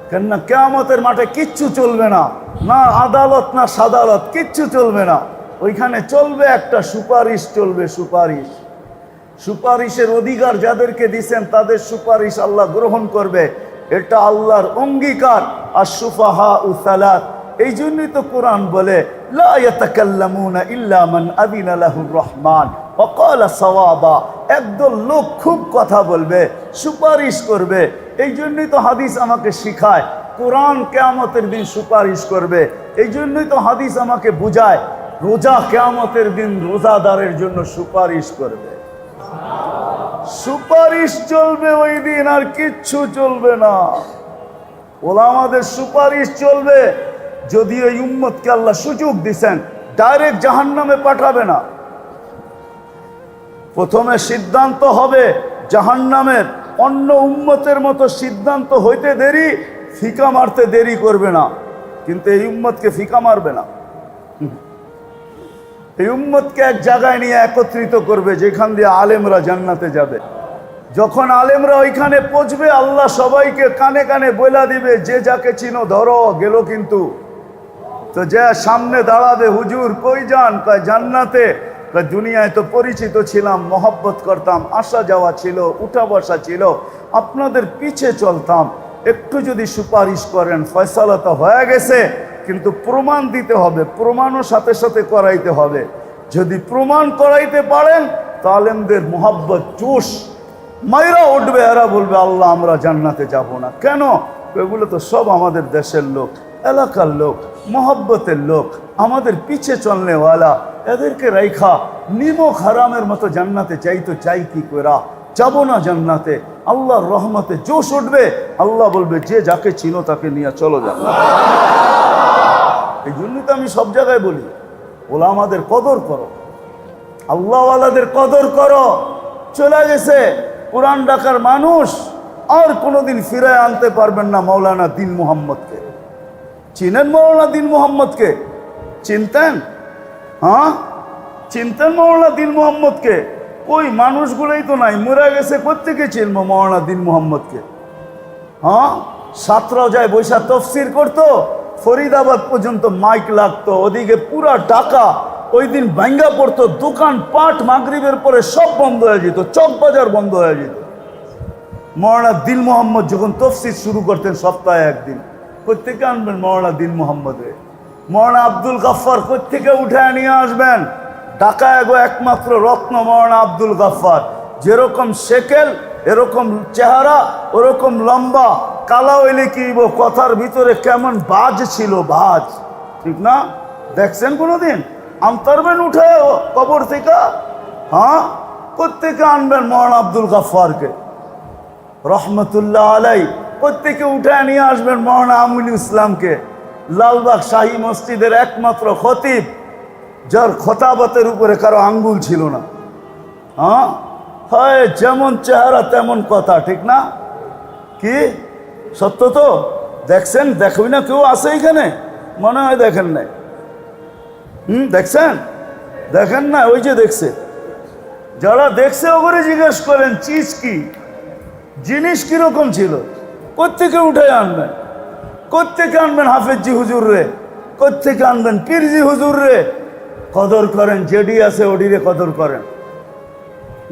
কেন না? কিয়ামতের মাঠে কিচ্ছু চলবে না, না আদালত না সাদালত, কিচ্ছু চলবে না। ওইখানে চলবে একটা সুপারিশ, চলবে সুপারিশ। সুপারিশের অধিকার যাদেরকে দিয়েছেন তাদের সুপারিশ আল্লাহ গ্রহণ করবে, এটা আল্লাহর অঙ্গীকার। আর সুফাহা সালাত, এই জন্যই তো কোরআন বলে, লা ইয়াতাকাল্লামুনা ইল্লা মান আযিনা লাহুর রহমান ওয়া ক্বালা সাওয়াবা। একদল লোক খুব কথা বলবে, সুপারিশ করবে। এই জন্যই তো হাদিস আমাকে শিখায় কোরআন কিয়ামতের দিন সুপারিশ করবে। এই জন্যই তো হাদিস আমাকে বুঝায় রোজা কিয়ামতের দিন রোজাদারের জন্য সুপারিশ করবে। সুপারিশ চলবে ওই দিন, আর কিচ্ছু চলবে না। ওলামাদের সুপারিশ চলবে। যদি এই উম্মতকে আল্লাহ সুযোগ দিছেন, ডাইরেক্ট জাহান্নামে পাঠাবে না। প্রথমে সিদ্ধান্ত হবে জাহান্নামের, অন্য উম্মতের মতো সিদ্ধান্ত হইতে দেরি, ফিকা মারতে দেরি করবে না। কিন্তু এই উম্মতকে ফিকা মারবে না। এই উম্মতকে এক জায়গায় নিয়ে একত্রিত করবে, যেখান দিয়ে আলেমরা জান্নাতে যাবে। যখন আলেমরা ওইখানে পৌঁছবে, আল্লাহ সবাইকে কানে কানে বলে দিবে, যে যাকে চিনো ধরো, গেল কিন্তু। তো যে সামনে দাঁড়াবে, হুজুর কই যান? কয় জান্নাতে। কয় দুনিয়ায় তো পরিচিত ছিলাম, মহব্বত করতাম, আসা যাওয়া ছিল, উঠা বসা ছিল, আপনাদের পিছে চলতাম, একটু যদি সুপারিশ করেন। ফয়সালা তো হয়ে গেছে, কিন্তু প্রমাণ দিতে হবে, প্রমাণও সাথে সাথে করাইতে হবে। যদি প্রমাণ করাইতে পারেন তো আলেমদের মহব্বত জোশ মাইরা উঠবে, এরা বলবে আল্লাহ আমরা জান্নাতে যাব না। কেন? এগুলো তো সব আমাদের দেশের লোক, এলাকার লোক, মহব্বতের লোক, আমাদের পিছে চলনেওয়ালা। এদেরকে রাইখা নিমক হারামের মতো জান্নাতে চাই তো চাই কি করা, যাবো না জান্নাতে। আল্লাহর রহমতে জোশ উঠবে, আল্লাহ বলবে যে যাকে চিনো তাকে নিয়ে চলো জান্নাতে। এই জন্যই তো আমি সব জায়গায় বলি, ওলামাদের কদর করো, আল্লাহওয়ালাদের কদর করো। চলে গেছে পুরান ঢাকার মানুষ, আর কোনোদিন ফিরে আনতে পারবেন না মৌলানা দীন মুহাম্মদকে। চিনেন মৌলানা দীন মুহাম্মদকে? চিনতেন? হ্যাঁ, চিনতেন মৌলানা দীন মুহাম্মদকে? ওই মানুষগুলোই তো নাই, মরে গেছে, কোত্থেকে চিনবো মৌলানা দীন মুহাম্মদকে? হ্যাঁ, ছাত্ররাও যায় বৈশা তফসির করতো, ফরিদাবাদ পর্যন্ত মাইক লাগতো, ওদিকে পুরা ঢাকা ওই দিন ভাঙ্গা পড়তো, দোকান পাট মাগরিবের পরে সব বন্ধ হয়ে যেত, চক বাজার বন্ধ হয়ে যেত। মৌলানা দিল মোহাম্মদ যখন তফসির শুরু করতেন সপ্তাহে একদিন, কোত্থেকে আনবেন মৌলানা দিল মোহাম্মদে? মৌলানা আব্দুল গাফফার কোত্থেকে উঠে নিয়ে আসবেন? ঢাকায় গো একমাত্র রত্ন মৌলানা আব্দুল গাফফার, যেরকম শেকেল এরকম চেহারা, ওরকম লম্বা, কালা হইলে কি কথার ভিতরে কেমন বাজ ছিল, বাজ, ঠিক না? দেখছেন কোনোদিন? আনতারবেন উঠে কবর থেকে? হ্যাঁ, কোত্থেকে আনবেন মৌলানা আব্দুল গাফফারকে রহমতুল্লাহ আলাই? কোত্থেকে উঠে নিয়ে আসবেন মৌলানা আমিনুল ইসলামকে, লালবাগ শাহী মসজিদের একমাত্র খতিব, যার খতাবতের উপরে কারো আঙ্গুল ছিল না? হ্যাঁ, হয় যেমন চেহারা তেমন কথা, ঠিক না? কি সত্য তো? দেখছেন? দেখুই না কেউ আছে এখানে? মনে হয় দেখেন নাই। দেখছেন? দেখেন না? ওই যে দেখছে, যারা দেখছে ওগুলো জিজ্ঞেস করেন চিজ কি, জিনিস কিরকম ছিল, কোত্থেকে উঠে আনবেন? কোত্থেকে আনবেন হাফেজি হুজুর রে? কোত্থেকে আনবেন পীরজি হুজুর রে? কদর করেন, যেডি আছে ওডিরে কদর করেন,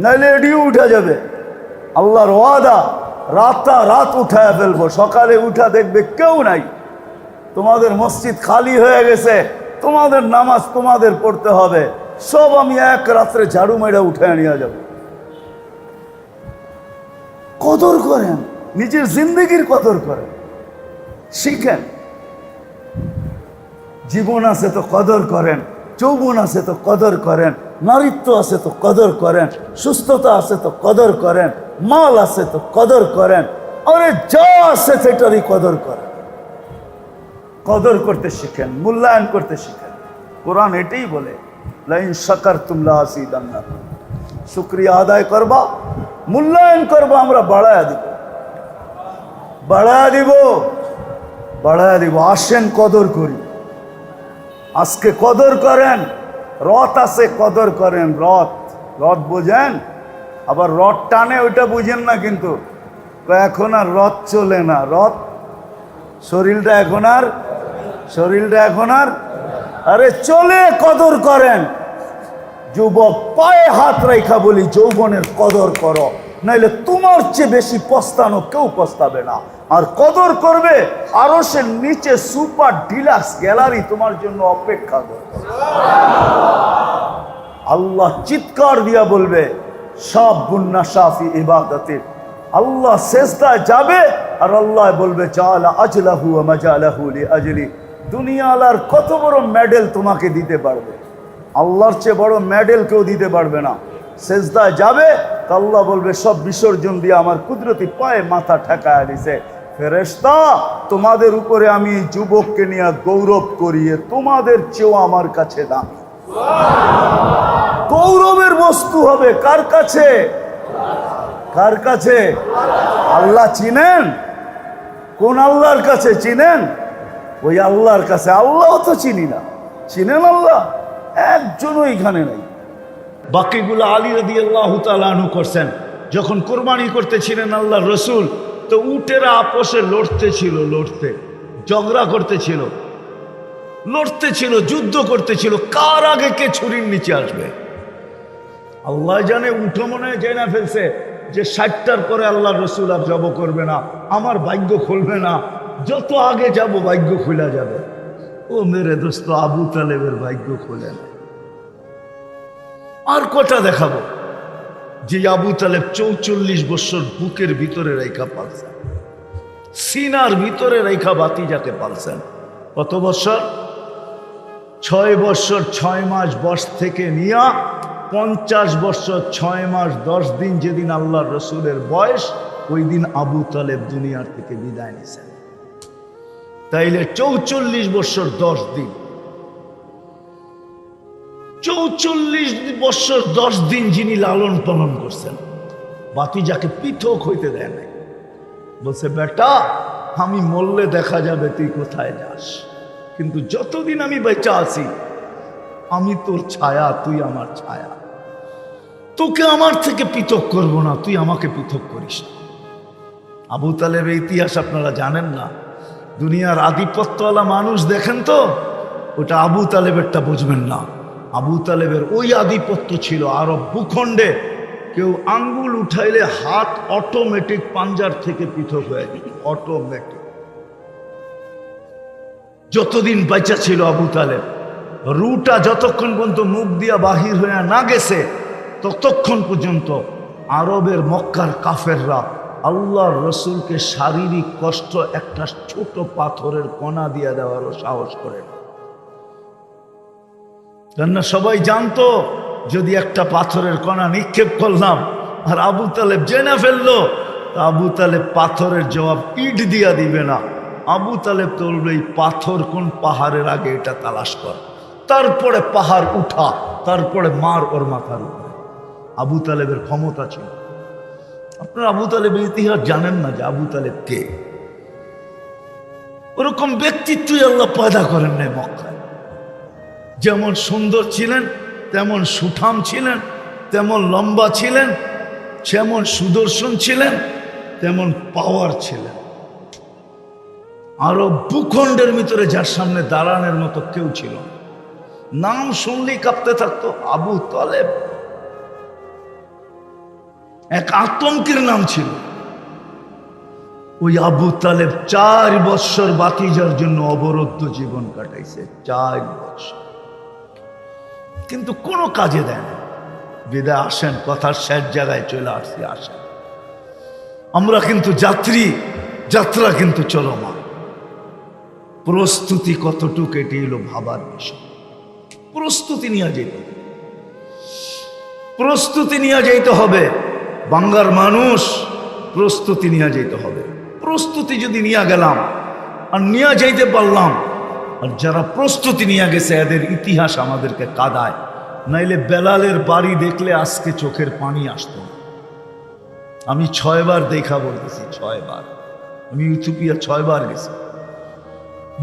নাইলে এডিও উঠে যাবে। আল্লাহর ওয়াদা, রাত উঠায় ফেলবো, সকালে উঠা দেখবে কেউ নাই, তোমাদের মসজিদ খালি হয়ে গেছে, তোমাদের নামাজ তোমাদের পড়তে হবে, সব আমি এক রাত্রে ঝাড়ু মেরে উঠে নিয়ে যাব। কদর করেন, নিজের জিন্দগির কদর করেন, শিখেন। জীবন আছে তো কদর করেন, যৌবন আছে তো কদর করেন, নারীত্ব আছে তো কদর করেন, সুস্থতা আছে তো কদর করেন, মাল আছে তো কদর করেন, আরে যা আছে সেটারই কদর করেন। কদর করতে শিখেন, মূল্যায়ন করতে শিখেন। কোরআন এটাই বলে, লাইন শাকারতুম লাযিদান্নাকুম, শুকরিয়া আদায় করবা, মূল্যায়ন করবা, আমরা বাড়ায়া দিব, বাড়ায়া দিব, বাড়ায়া দিব। আসেন কদর করি, আজকে কদর করেন। রথ আছে, কদর করেন। রথ, রথ বোঝেন? আবার রথ টানে ওইটা বুঝেন না, কিন্তু এখন আর রথ চলে না। রথ শরীরটা এখন আর আরে চলে, কদর করেন। যুবক পায়ে হাত রেখা বলি, যৌবনের কদর করো, নাইলে তোমার চেয়ে বেশি পস্তানো কেউ পস্তাবে না। আর কদর করবে, আরো সে নিচে সুপার ডিলাক্স গ্যালারি তোমার জন্য অপেক্ষা করবে। আল্লাহ চিৎকার দিয়া বলবে, সব গুন্না সাফি ইবাদতে, আল্লাহ সেজদায় যাবে আর আল্লাহ বলবে জালা আজলাহু ওয়া মাজালাহু লিআজলি। দুনিয়ালার কত বড় মেডেল তোমাকে দিতে পারবে, আল্লাহর চেয়ে বড় মেডেল কেউ দিতে পারবে না। সেজদায় যাবে তো আল্লাহ বলবে সব বিসর্জন দিয়ে আমার কুদরতি পায়ে মাথা ঠেকায় দিছে, ফেরেশতা তোমাদের উপরে আমি যুবককে নিয়ে গৌরব করিয়ে তোমাদের চেয়েও আমার কাছে দামি। গৌরবের বস্তু হবে কার কাছে? কার কাছে? আল্লাহ চিনেন? কোন আল্লাহর কাছে চিনেন? ওই আল্লাহর কাছে। আল্লাহ তো চিনি না, চিনেন আল্লাহ? একজনও এখানে নাই। বাকিগুলো আলী রাদিয়াল্লাহু তাআলা আনহু করছেন। যখন কোরবানি করতেছিলেন আল্লাহর রসুল, তো উটেরা আপোষে লড়তেছিল, ঝগড়া করতেছিল, লড়তেছিল, যুদ্ধ করতেছিল, কার আগে কে ছুরির নিচে আসবে। আল্লাহ জানে, উঠো মনে হয় জেনে ফেলছে যে 60টার পরে আল্লাহ রসুল আর জব করবে না, আমার ভাগ্য খুলবে না, যত আগে যাব ভাগ্য খুলে যাবে। ও মেরে দোস্ত, আবু তালেবের ভাগ্য খুলে না। আর কটা দেখাবো যে আবু তালেব 44 বছর বুকের ভিতরে রেখা পালছেন, সিনার ভিতরে রেখা ভাতিজাকে পালছেন। কত বছর? 6 বছর 6 মাস বয়স থেকে নিয়ে 50 বছর 6 মাস 10 দিন যেদিন আল্লাহ রসুলের বয়স, ওই দিন আবু তালেব দুনিয়ার থেকে বিদায় নিয়েছেন। তাইলে 44 বছর 10 দিন, 44 বছর 10 দিন যিনি লালন পালন করছেন, ভাতিজাকে পৃথক হইতে দেয় নাই। বলছে, বেটা আমি মরলে দেখা যাবে তুই কোথায় যাস, কিন্তু যতদিন আমি বেঁচে আছি আমি তোর ছায়া, তুই আমার ছায়া, তোকে আমার থেকে পৃথক করব না, তুই আমাকে পৃথক করিস। আবু তালেবের ইতিহাস আপনারা জানেন না। দুনিয়ার আধিপত্যওয়ালা মানুষ দেখেন তো, ওটা আবু তালেবেরটা বুঝবেন না। আবু তালেবের ওই আধিপত্য ছিল আরব ভূখণ্ডে। কেউ আঙ্গুল উঠাইলে হাত অটোমেটিক পাঞ্জার থেকে পৃথক হয়ে যেত, অটোমেটিক। যতদিন বাঁচা ছিল আবু তালেব, রুটা যতক্ষণ পর্যন্ত মুখ দিয়া বাহির হয়ে না গেছে, ততক্ষণ পর্যন্ত আরবের মক্কার কাফেররা আল্লাহর রসুলকে শারীরিক কষ্ট একটা ছোট পাথরের কণা দিয়ে দেওয়ারও সাহস করে না। কেননা সবাই জানতো যদি একটা পাথরের কণা নিক্ষেপ করলাম আর আবু তালেব জেনে ফেললো, আবু তালেব পাথরের জবাব ইট দিয়া দিবে না। আবু তালেব তো বলবে এই পাথর কোন পাহাড়ের আগে এটা তালাশ কর, তারপরে পাহাড় উঠা, তারপরে মার ওর মাথার উপরে। আবু তালেবের ক্ষমতা ছিল। আপনারা আবু তালেবের ইতিহাস জানেন না যে আবু তালেব কে? ওরকম ব্যক্তিত্বই আল্লাহ পয়দা করেন নাই মক্কায়। যেমন সুন্দর ছিলেন, তেমন সুঠাম ছিলেন, তেমন লম্বা ছিলেন, যেমন সুদর্শন ছিলেন, তেমন পাওয়ার ছিলেন। আরো ভূখণ্ডের ভিতরে যার সামনে দাঁড়ানোর মতো কেউ ছিল না। নাম শুনলেই কাঁপতে থাকতো আবু তালেব। এক আতঙ্কের নাম ছিল। ওই আবু তালেব 4 বৎসর বাতিজার জন্য অবরুদ্ধ জীবন কাটাইছে, 4 বৎসর, কিন্তু কোনো কাজে দেয় না। বিদায় আসেন, কথার শেষ জায়গায় চলে আসছি, আসেন। আমরা কিন্তু যাত্রী, যাত্রা কিন্তু চলমান। প্রস্তুতি কতটুকু এটি হলো ভাবার বিষয়। প্রস্তুতি নিয়ে যেতে হবে, প্রস্তুতি নিয়ে যেতে হবে। বাংলার মানুষ প্রস্তুতি নিয়ে যেতে হবে। প্রস্তুতি যদি নিয়ে গেলাম আর নিয়ে যাইতে পারলাম, আর যারা প্রস্তুতি নিয়ে গেছে এদের ইতিহাস আমাদেরকে কাঁদায়। নাইলে বেলালের বাড়ি দেখলে আজকে চোখের পানি আসতো না। আমি 6 বার দেখা বলতেছি, 6 বার। আমি ইথিওপিয়া 6 বার গেছি।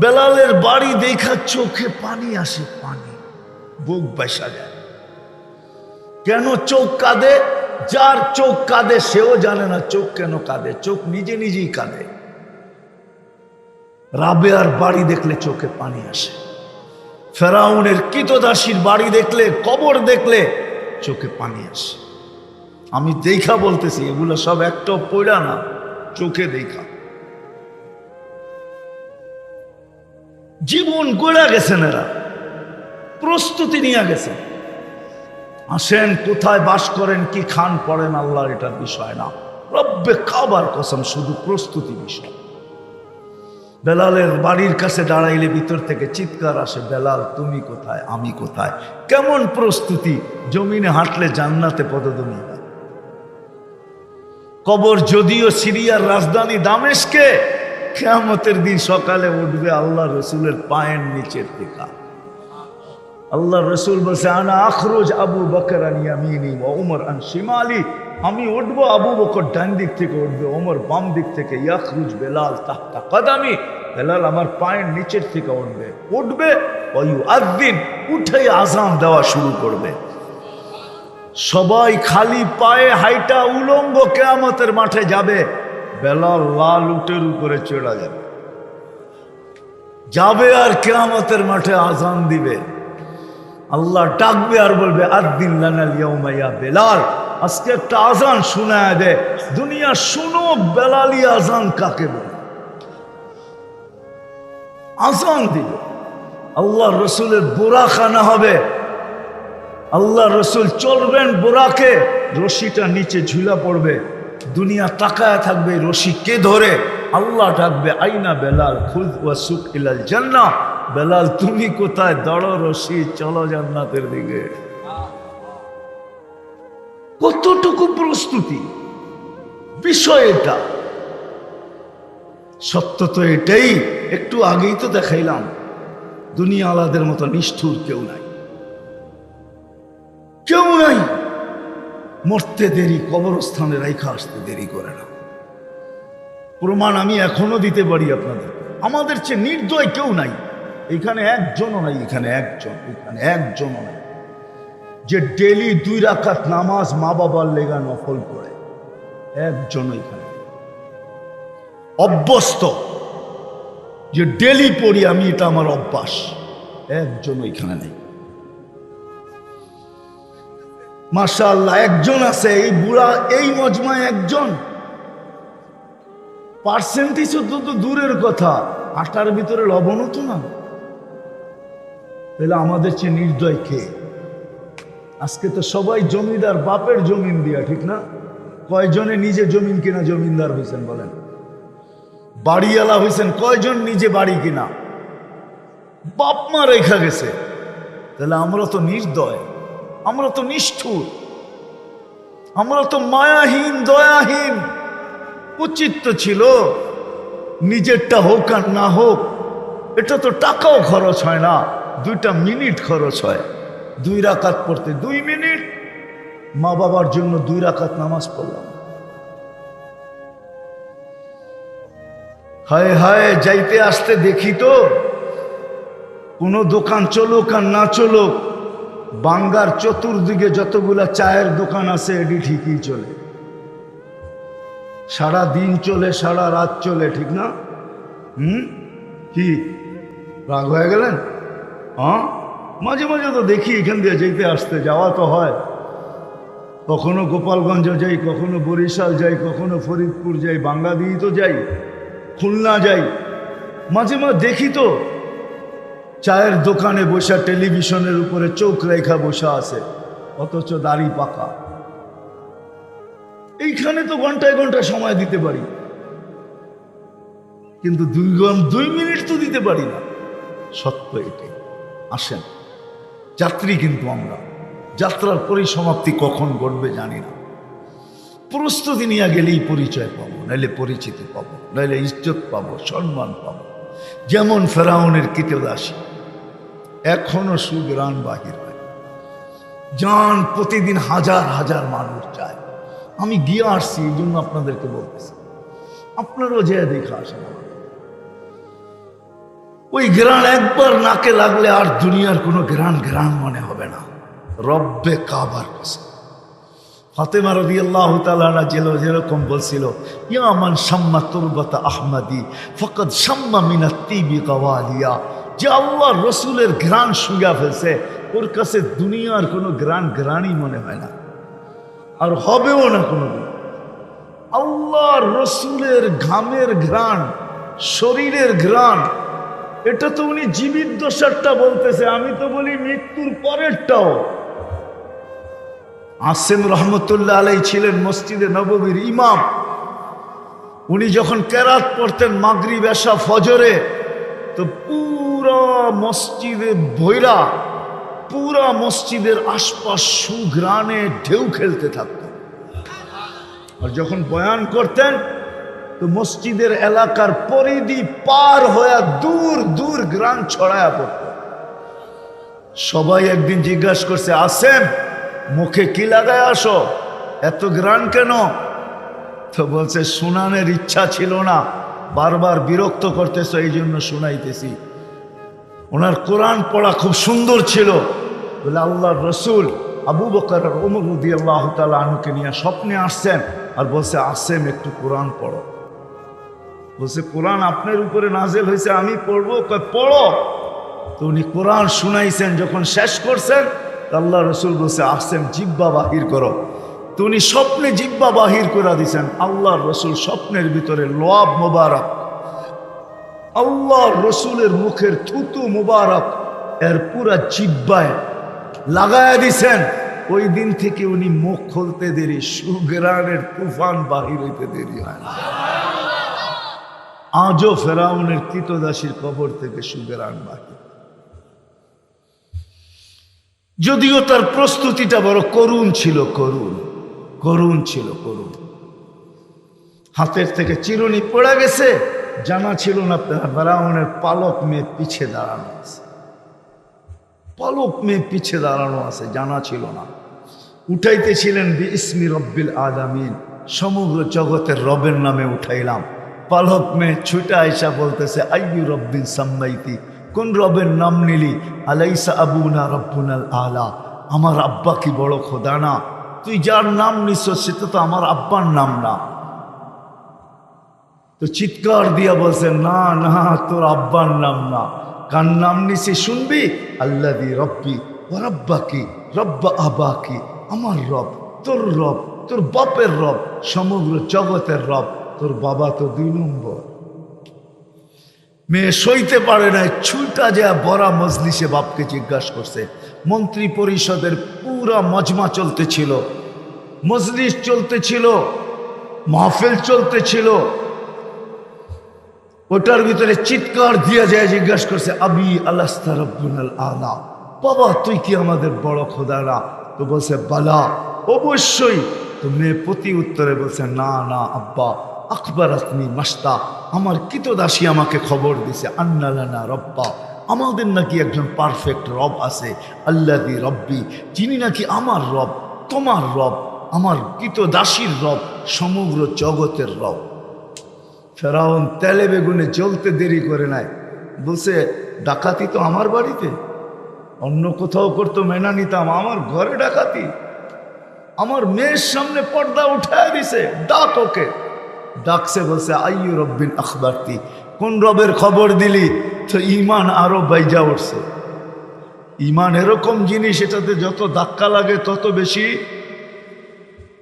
বেলালের বাড়ি দেখা চোখে পানি আসে, পানি, বুক বাইসা যায়। কেন চোখ কাঁদে? যার চোখ কাঁদে সেও জানে না চোখ কেন কাঁদে। চোখ নিজে নিজেই কাঁদে। রাবেয়ার বাড়ি দেখলে চোখে পানি আসে। ফেরাউনের কৃতদাসীর বাড়ি দেখলে, কবর দেখলে চোখে পানি আসে। আমি দেখা বলতেছি, এগুলো সব একটাও পড়া না, চোখে দেখা। জীবন গড়া গেছেন এরা, প্রস্তুতি নিয়ে গেছে। আসেন, কোথায় বাস করেন, কি খান পড়েন, আল্লাহর এটা বিষয় না। রব্বে খাবার কসম, শুধু প্রস্তুতি বিষয়। বেলালের বাড়ির কাছে দাঁড়াইলে ভিতর থেকে চিৎকার আসে, বেলাল তুমি কোথায়, আমি কোথায়। কেমন প্রস্তুতি! জমিনে হাঁটলে জান্নাতে পদধ্বনি হয়। কবর যদিও সিরিয়ার রাজধানী দামেস্কে, কিয়ামতের দিন সকালে উঠবে আল্লাহ রসুলের পায়ের নিচের থেকে। আল্লাহ রসুল বলছে আনা আখরুজ আবু বকর আন ইয়ামিনি ওয়া উমর আন শিমালি। আমি উঠবো, আবু বকর ডান দিক থেকে উঠবে, ওমর বাম দিক থেকে। ইয়াখরুজ বেলাল তাহতা কদামি, বেলাল আমার পায়ের নিচের থেকে উঠবে। ওয়া ইউআযিন, উঠে আযান দেওয়া শুরু করবে। সবাই খালি পায়ে হাইটা উলঙ্গ কিয়ামতের মাঠে যাবে। বেলাল লাল উটের উপরে চড়া যাবে, যাবে আর কিয়ামতের মাঠে আযান দিবে। আল্লাহ ডাকবে আর বলবে আদ্দিন লানাল ইয়াউমা ইয়া বেলাল, আজকে একটা আযান শোনায় দে। দুনিয়া শুনো বেলালি আযান কাকে বলে। আযান দিবে। আল্লাহ রসুলের বুরাক আনা হবে। আল্লাহ রসুল চলবেন বুরাকে, রশিটা নিচে ঝুলা পড়বে। দুনিয়া তাকায় থাকবে রশি কে ধরে। আল্লাহ ডাকবে আইনা বেলাল খুদ ওয়া সুক ইলাল জান্নাহ, বেলাল তুমি কোথায়, দড়ো রশি, চলো জান্নাতের দিকে। কতটুকু প্রস্তুতি বিষয় এটা। সত্য তো এটাই, একটু আগেই তো দেখাইলাম দুনিয়া আলাদের মতো নিষ্ঠুর কেউ নাই, কেউ নাই। মরতে দেরি, কবরস্থানে রাইখা আসতে দেরি করে না। প্রমাণ আমি এখনো দিতে পারি আপনাদের। আমাদের চেয়ে নির্দয় কেউ নাই এখানে, একজনও নাই এখানে, এখানে একজনও নাই যে ডেলি 2 রাকাত নামাজ মা বাবার লেগা নফল পড়ে, একজন এখানে। অভ্যস্ত, যে ডেলি পড়ি আমি, এটা আমার অভ্যাস, একজন ওইখানে নেই। মাশাআল্লাহ, একজন আছে, এই বুড়া এই মজমায় একজন। পার্সেন্টেজ তো দূরের কথা, আটার ভিতরে লবণও তো না। তাহলে আমাদের চেয়ে নির্দয় কে? আজকে তো সবাই জমিদার, বাপের জমিন দিয়া, ঠিক না? কয়জনে নিজে জমিন কিনা জমিনদার হয়েছেন বলেন? বাড়িওয়ালা হয়েছেন কয়জন নিজে বাড়ি কিনা? বাপ মা রেখা গেছে। তাহলে আমরা তো নির্দয়, আমরা তো নিষ্ঠুর, আমরা তো মায়াহীন, দয়াহীন। উচিত তো ছিল নিজেরটা হোক আর না হোক, এটা তো টাকাও খরচ হয় না, 2টা মিনিট খরচ হয়। 2 রাকাত পড়তে 2 মিনিট, মা বাবার জন্য 2 রাকাত নামাজ পড়লাম। হায় হায়, যাইতে আসতে দেখি তো কোনো দোকান চলুক আর না চলুক, বাঙ্গার চতুর্দিকে যতগুলা চায়ের দোকান আছে এটি ঠিকই চলে, সারা দিন চলে, সারা রাত চলে, ঠিক না? কি রাগ হয়ে গেলেন? হ্যাঁ, মাঝে মাঝে তো দেখি এখান দিয়ে যেতে আসতে, যাওয়া তো হয়। কখনো গোপালগঞ্জ যাই, কখনো বরিশাল যাই, কখনো ফরিদপুর যাই, বাঙ্গাদিহি তো যাই, খুলনা যাই। মাঝে মাঝে দেখি তো চায়ের দোকানে বসা, টেলিভিশনের উপরে চোখ রেখা বসা আছে, অথচ দাড়ি পাকা। এইখানে তো ঘন্টায় ঘন্টা সময় দিতে পারি, কিন্তু 2 মিনিট তো দিতে পারি না। সত্য এটাই। আসেন, যাত্রী কিন্তু আমরা, যাত্রার পরিসমাপ্তি কখন ঘটবে জানি না। প্রস্তুতি নিয়ে গেলেই পরিচয় পাবো, নাইলে পরিচিতি পাবো, নাইলে ইজ্জত পাবো, সম্মান পাবো। যেমন ফেরাউনের কীটদাসী, এখনো সুগ্রাণ বাহির হয়, যান প্রতিদিন হাজার হাজার মানুষ যায়। আমি গিয়ে আসছি, এই জন্য আপনাদেরকে বলতেছি, আপনারাও যে দেখে আসেন। ওই গ্রান একবার নাকে লাগলে আর দুনিয়ার কোনো গ্রান গ্রান মনে হবে না। রব্বে কাবার কসম, ফাতেমা রাদিয়াল্লাহু তাআলা যেরকম বলছিল, ইয়া মান শাম্মা তুরবাতা আহমদি ফাকাদ শাম্মা মিনাত তিবি গাওয়ালিয়া, যে আল্লাহ রসুলের গ্রান শুইয়া ফেলছে, ওর কাছে দুনিয়ার কোনো গ্রান গ্রানই মনে হয় না, আর হবেও না কোনোদিন। আল্লাহ রসুলের ঘামের ঘ্রাণ, শরীরের ঘ্রাণ, এটা তো উনি জীবিত দশারটা বলতেছে, আমি তো বলি মৃত্যুর পরেরটাও। আসেম রহমতুল্লাহ আলাই ছিলেন মসজিদে নববীর ইমাম। উনি যখন কেরাত পড়তেন মাগরিব, এশা, ফজরে, তো পুরা মসজিদে ভৈরা, পুরা মসজিদের আশপাশ সুঘ্রাণে ঢেউ খেলতে থাকত। আর যখন বয়ান করতেন তো মসজিদের এলাকার পরিধি পার হয়ে দূর দূর গ্রাম ছড়ায়া পড়ত। সবাই একদিন জিজ্ঞাসা করছে, আসেম মুখে কি লাগায় আসো, এত গ্রান কেন? তো বলছে, শুনানের ইচ্ছা ছিল না, বারবার বিরক্ত করতেছ, এই জন্য শুনাইতেছি। ওনার কোরআন পড়া খুব সুন্দর ছিল বলে আল্লাহর রসুল আবু বকর আর ওমর রাদিয়াল্লাহু তাআলা আনহুকে নিয়ে স্বপ্নে আসছেন, আর বলছে, আসেম একটু কোরআন পড়ো। বলছে, কোরআন আপনার উপরে নাজেল হয়েছে, আমি পড়বো? পড়ো। তো উনি কোরআন শুনাইছেন, যখন শেষ করছেন আল্লাহ রসুল বলছে, আসেম জিব্বা বাহির করো। তো উনি স্বপ্নে জিব্বা বাহির করে দিছেন। আল্লাহর রসুল স্বপ্নের ভিতরে লোয়াব মোবারক, আল্লাহর রসুলের মুখের থুতু মোবারক এর পুরা জিব্বায় লাগায়া দিছেন। ওই দিন থেকে উনি মুখ খুলতে দেরি, সুগ্রানের তুফান বাহির হইতে দেরি হয় না। আজও ফেরাউনের কীটদাসীর কবর থেকে সুগ্রান বাহির, যদিও তার প্রস্তুতিটা বড় করুণ ছিল, করুণ ছিল, করুণ। হাতের থেকে চিরুনি পড়ে গেছে, জানা ছিল না ফেরাউনের পালক মেয়ে পিছে দাঁড়ানো আছে, পালক মেয়ে পিছে দাঁড়ানো আছে, জানা ছিল না। উঠাইতেছিলেন বিইসমি রব্বিল আলামিন, সমগ্র জগতের রবের নামে উঠাইলাম। পালক মেয়ে ছুটে আইসা বলতেছে, আইয়ু রব্বিন সাম্মাইতি, কোন রবের নাম নিলি? আলাইসা আবুনা রব্বুনাল আলা, আমার আব্বা কি বড় খোদা না? তুই যার নাম নিছ সেটা তো আমার আব্বার নাম না। তো চিৎকার দিয়া বলছে, না না, তোর আব্বার নাম না, কার নাম নিছি শুনবি? আল্লাযী রব্বি ওয়া রব্বাকি রব্বা আবাকি, আমার রব, তোর রব, তোর বাপের রব, সমগ্র জগতের রব। তোর বাবা তো 2 নম্বর। মেয়ে সইতে পারে নাই, ছুটা যা বড়া মজলিসে বাপকে জিজ্ঞাসা করছে। মন্ত্রী পরিষদের পুরা মজমা চলতেছিল, মজলিস চলতেছিল, মাহফিল চলতেছিল। ওটার ভিতরে চিৎকার দিয়া যায় জিজ্ঞাসা করছে, আবি আলাস্তা রব্বুনাল আলা, বাবা তুই কি আমাদের বড় খোদা না? তো বলছে বালা, অবশ্যই। তো মেয়ে প্রতি উত্তরে বলছে, না না আব্বা, আকবর আসমি মাস্তা, আমার কৃতদাসী আমাকে খবর দিছে, আন্না লানা রব্বা, আমাদের নাকি একজন পারফেক্ট রব আছে, আল্লাযী রব্বি, যিনি নাকি আমার রব, তোমার রব, আমার কৃতদাসীর রব, সমগ্র জগতের রব। ফেরাউন তেলে বেগুনে জ্বলতে দেরি করে নাই, বলছে ডাকাতি তো আমার বাড়িতে, অন্য কোথাও করতো মেনা নিতাম, আমার ঘরে ডাকাতি, আমার মেয়ের সামনে পর্দা উঠায় দিছে, ডাক ওকে। ডাকছে, বলছে আইয়ু রব্বিন আখবারতি, কোন রবের খবর দিলি? তো ইমান আরো বাইজা উঠছে। ইমান এরকম জিনিস, এটাতে যত ধাক্কা লাগে তত বেশি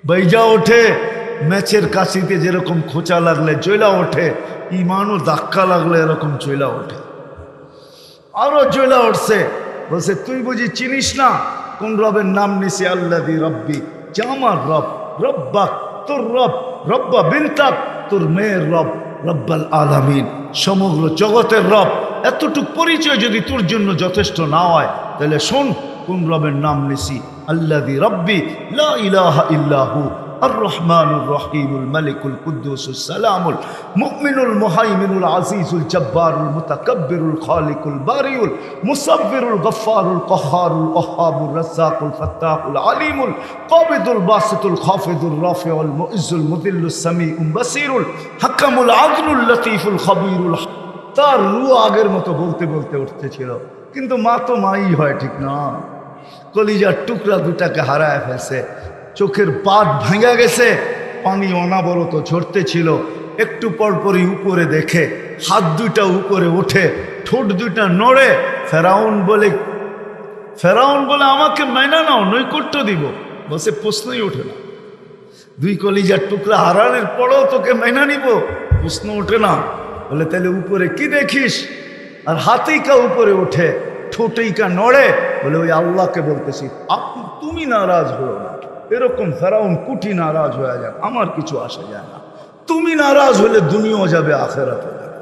বাইজা ওঠে। ম্যাচের কাছিতে যেরকম খোঁচা লাগলে জ্বলা ওঠে, ইমানও ধাক্কা লাগলে এরকম জ্বলা ওঠে, আরো জ্বলা উঠছে। বলছে তুই বুঝি চিনিস না কোন রবের নাম নিছি? আল্লাযী রব্বি, যে আমার রব, রব্বাক তোর রব, রব্বা বিনতাক তোর মেয়ের রব, রব্বাল আলামিন সমগ্র জগতের রব। এতটুক পরিচয় যদি তোর জন্য যথেষ্ট না হয়, তাহলে শোন কোন রবের নাম নিছি। আল্লাযী রব্বি লা ইলাহা ইল্লাহু الرحمن الرحيم الملك القدوس السلام المؤمن المهيمن العزيز الجبار المتكبر الخالق البارئ المصور الغفار القهار الوهاب الرزاق الفتاح العليم القابض الباسط الخافض الرافع المعز المذل السميع البصير الحكم العدل اللطيف الخبير। তার রূহ আগের মতো বলতে বলতে উঠতেছিল, কিন্তু মা তো মাই হয়, ঠিক না? কলিজার টুকরা দুটাকে হারায় ফেলছে, চোখের পাট ভাঙা গেছে, পানি অনাবরত ঝরতেছিল। একটু পরপরই উপরে দেখে হাত দুইটা উপরে ওঠে, ঠোঁট দুইটা নড়ে। ফেরাউন বলে আমাকে মাইনা নাও, নৈকট্য দিব। বসে প্রশ্নই ওঠে না। 2 কলিজার টুকরা হারানোর পরেও তোকে মাইনা নিব, প্রশ্ন ওঠে না। বলে তাহলে উপরে কি দেখিস? আর হাতেই কা উপরে ওঠে, ঠোঁটেই কা নড়ে। বলে ওই আল্লাহকে বলতেছি, তুমি নারাজ হলো না। এরকম ফেরাউন কুটি নারাজ হয়ে যায়, আমার কিছু আসে যায় না। তুমি নারাজ হলে দুনিয়াও যাবে, আখেরাতও যাবে।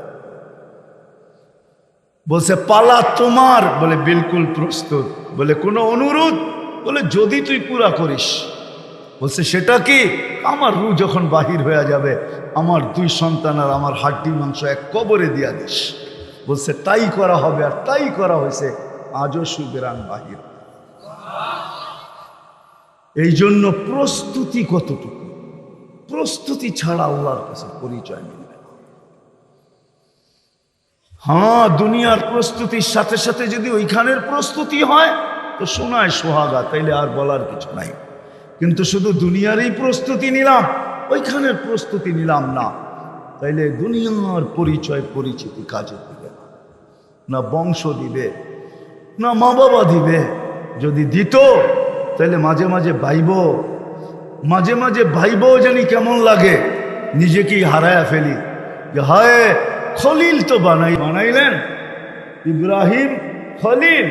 বলছে পালা তোমার? বলে বিলকুল প্রস্তুত। বলে কোনো অনুরোধ? বলে যদি তুই পুরা করিস। বলছে সেটা কি? আমার রূহ যখন বাহির হয়ে যাবে, আমার 2 সন্তান আর আমার হাড্ডি মাংস এক কবরে দিয়া দিস। বলছে তাই করা হবে, আর তাই করা হয়েছে। আজও সুবেরান বাহির। এই জন্য প্রস্তুতি কতটুকু, প্রস্তুতি ছাড়া আল্লাহর কাছে পরিচয় মিলবে না। হ্যাঁ, দুনিয়ার প্রস্তুতির সাথে সাথে যদি ওইখানের প্রস্তুতি হয় তো শোনায় সোহাগা, তাইলে আর বলার কিছু নাই। কিন্তু শুধু দুনিয়ারই প্রস্তুতি নিলাম, ওইখানের প্রস্তুতি নিলাম না, তাইলে দুনিয়ার পরিচয় পরিচিতি কাজে দিবে না, না বংশ দিবে, না মা বাবা দিবে। যদি দিত তাহলে মাঝে মাঝে ভাইব জানি কেমন লাগে, নিজেকেই হারায়া ফেলি যে হায় খলিল তো বানাইলেন ইব্রাহিম খলিল,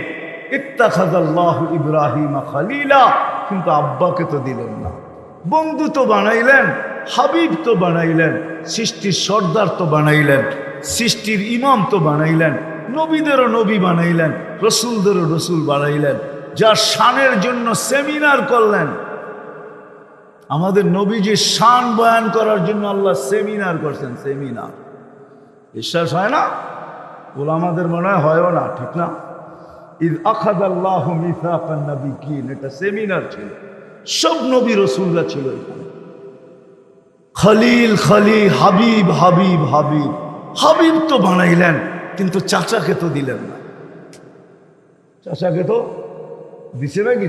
ইত্তাখাযাল্লাহু ইব্রাহিমা খলিলা, কিন্তু আব্বাকে তো দিলেন না। বন্ধু তো বানাইলেন, হাবিব তো বানাইলেন, সৃষ্টির সর্দার তো বানাইলেন, সৃষ্টির ইমাম তো বানাইলেন, নবীদেরও নবী বানাইলেন, রসুলদেরও রসুল বানাইলেন, যার শানের জন্য সেমিনার করলেন। আমাদের নবীজির শান বয়ান করার জন্য আল্লাহ সেমিনার করছেন। সেমিনার বিশ্বাস হয় না? ওলামাদের মনে হয়ও না, ঠিক না? ইয আখাযাল্লাহু মিসাকান নাবিয়্যিন, এটা সেমিনার ছিল, সব নবী রসুলরা ছিল এখানে। খলিল খলিল, হাবিব হাবিব হাবিব, হাবিব তো বানাইলেন, কিন্তু চাচাকে তো দিলেন না। চাচাকে তো দিছে নাকি?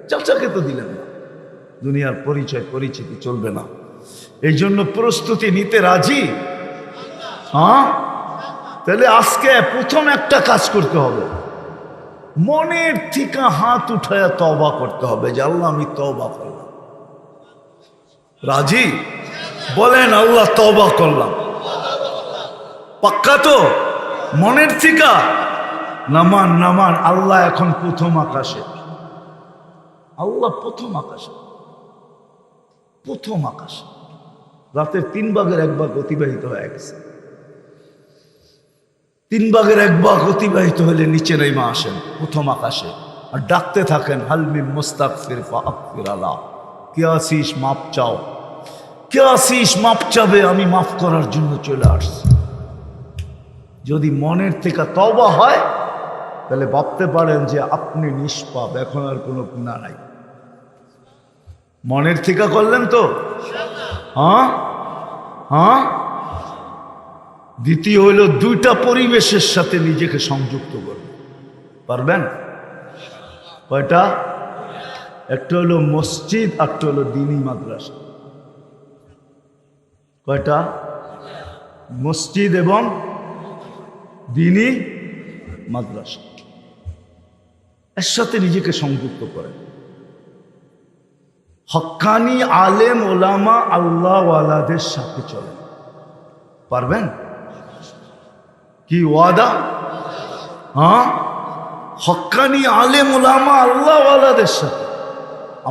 চাচাকে তো দিলেন না। দুনিয়ার পরিচয় পরিচিতি চলবে না। এই জন্য প্রস্তুতি নিতে রাজি, হ্যাঁ, তাহলে আজকে প্রথম একটা কাজ করতে হবে, মনের থেকে হাত উঠায় তওবা করতে হবে যে আল্লাহ আমি তওবা করলাম। রাজি? বলেন আল্লাহ তওবা করলাম। পাক্কা তো? মনের থেকে নামান নামান। আল্লাহ এখন প্রথম আকাশে, আল্লাহ প্রথম আকাশে, প্রথম আকাশে। রাতের 3 ভাগের 1 ভাগ অতিবাহিত হয়ে গেছে। 3 ভাগের 1 ভাগ অতিবাহিত হলে নিচে নেমে আসেন প্রথম আকাশে আর ডাকতে থাকেন হালমি মুস্তাগফির ফাগফির আল্লাহ, কে আসিস মাপ চাও, কে আসিস মাপ চাবে, আমি মাফ করার জন্য চলে আসছি। যদি মনের থেকে তওবা হয় তাহলে ভাবতে পারেন যে আপনি নিষ্পাপ, এখন আর কোনো গুনাহ নাই। মনের থেকে করলেন তো? হ্যাঁ হ্যাঁ। দ্বিতীয় হইল 2টা পরিবেশের সাথে নিজেকে সংযুক্ত করবেন। পারবেন? কয়টা? একটা হলো মসজিদ, একটা হলো দ্বীনি মাদ্রাসা। কয়টা? মসজিদ এবং দ্বীনি মাদ্রাসা, এর সাথে নিজেকে সংযুক্ত করেন। হক্কানি আলেম ওলামা আল্লাহ ওয়ালাদের সাথে চলেন। পারবেন? কি ওয়াদা? হ্যাঁ, হক্কানি আলেম ওলামা আল্লাহ ওয়ালাদের সাথে।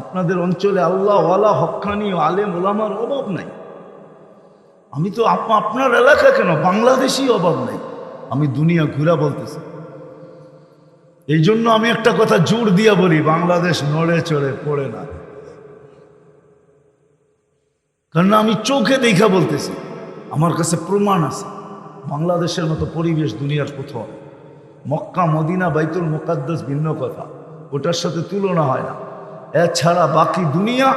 আপনাদের অঞ্চলে আল্লাহ ওয়ালা হক্কানি আলেম ওলামার অভাব নাই। আমি তো আপনার এলাকা কেন, বাংলাদেশি অভাব নাই। আমি দুনিয়া ঘুরা বলতেছি। এই জন্য আমি একটা কথা জোর দিয়া বলি, বাংলাদেশ নড়ে চড়ে পড়ে না। কারণ আমি চোখে দেখা বলতেছি, আমার কাছে প্রমাণ আছে। বাংলাদেশের মতো পরিবেশ দুনিয়ার কোথাও। মক্কা মদিনা বাইতুল মুকাদ্দাস ভিন্ন কথা, ওটার সাথে তুলনা হয় না। এছাড়া বাকি দুনিয়া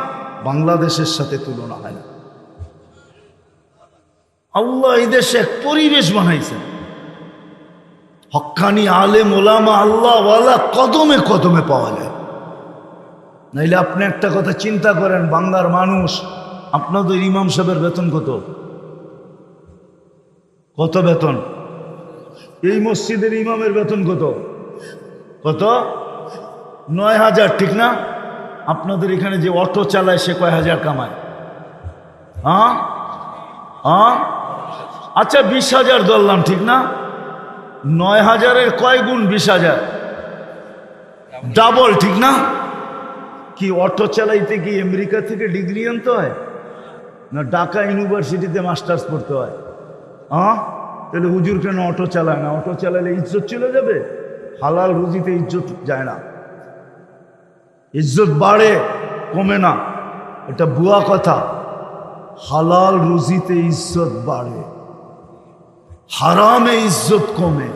বাংলাদেশের সাথে তুলনা হয় না। আল্লাহ এই দেশে এক পরিবেশ বানাইছেন। হক্কানি আলেম ওলামা আল্লাহ ওয়ালা কদমে কদমে পাওয়া যায়। নাইলে আপনি একটা কথা চিন্তা করেন, বাংলার মানুষ, আপনাদের ইমাম সাহেবের বেতন কত? কত বেতন? এই মসজিদের ইমামের বেতন কত? কত? 9,000, ঠিক না? আপনাদের এখানে যে অটো চালায় সে কয় হাজার কামায়? হ্যাঁ হ্যাঁ, আচ্ছা 20,000 ধরলাম, ঠিক না? 9,000-এর কয় গুণ 20,000? ডাবল, ঠিক না? কি অটো চালাইতে কি আমেরিকা থেকে ডিগ্রি আনতে হয়, না ঢাকা ইউনিভার্সিটিতে মাস্টার্স পড়তে হয়? হ্যাঁ, তাহলে হুজুর কেন অটো চালায় না? অটো চালালে ইজ্জত চলে যাবে? হালাল রুজিতে ইজ্জত যায় না, ইজ্জত বাড়ে কমে না, এটা ভুয়া কথা। হালাল রুজিতে ইজ্জত বাড়ে, হারামে ইজ্জত কমে।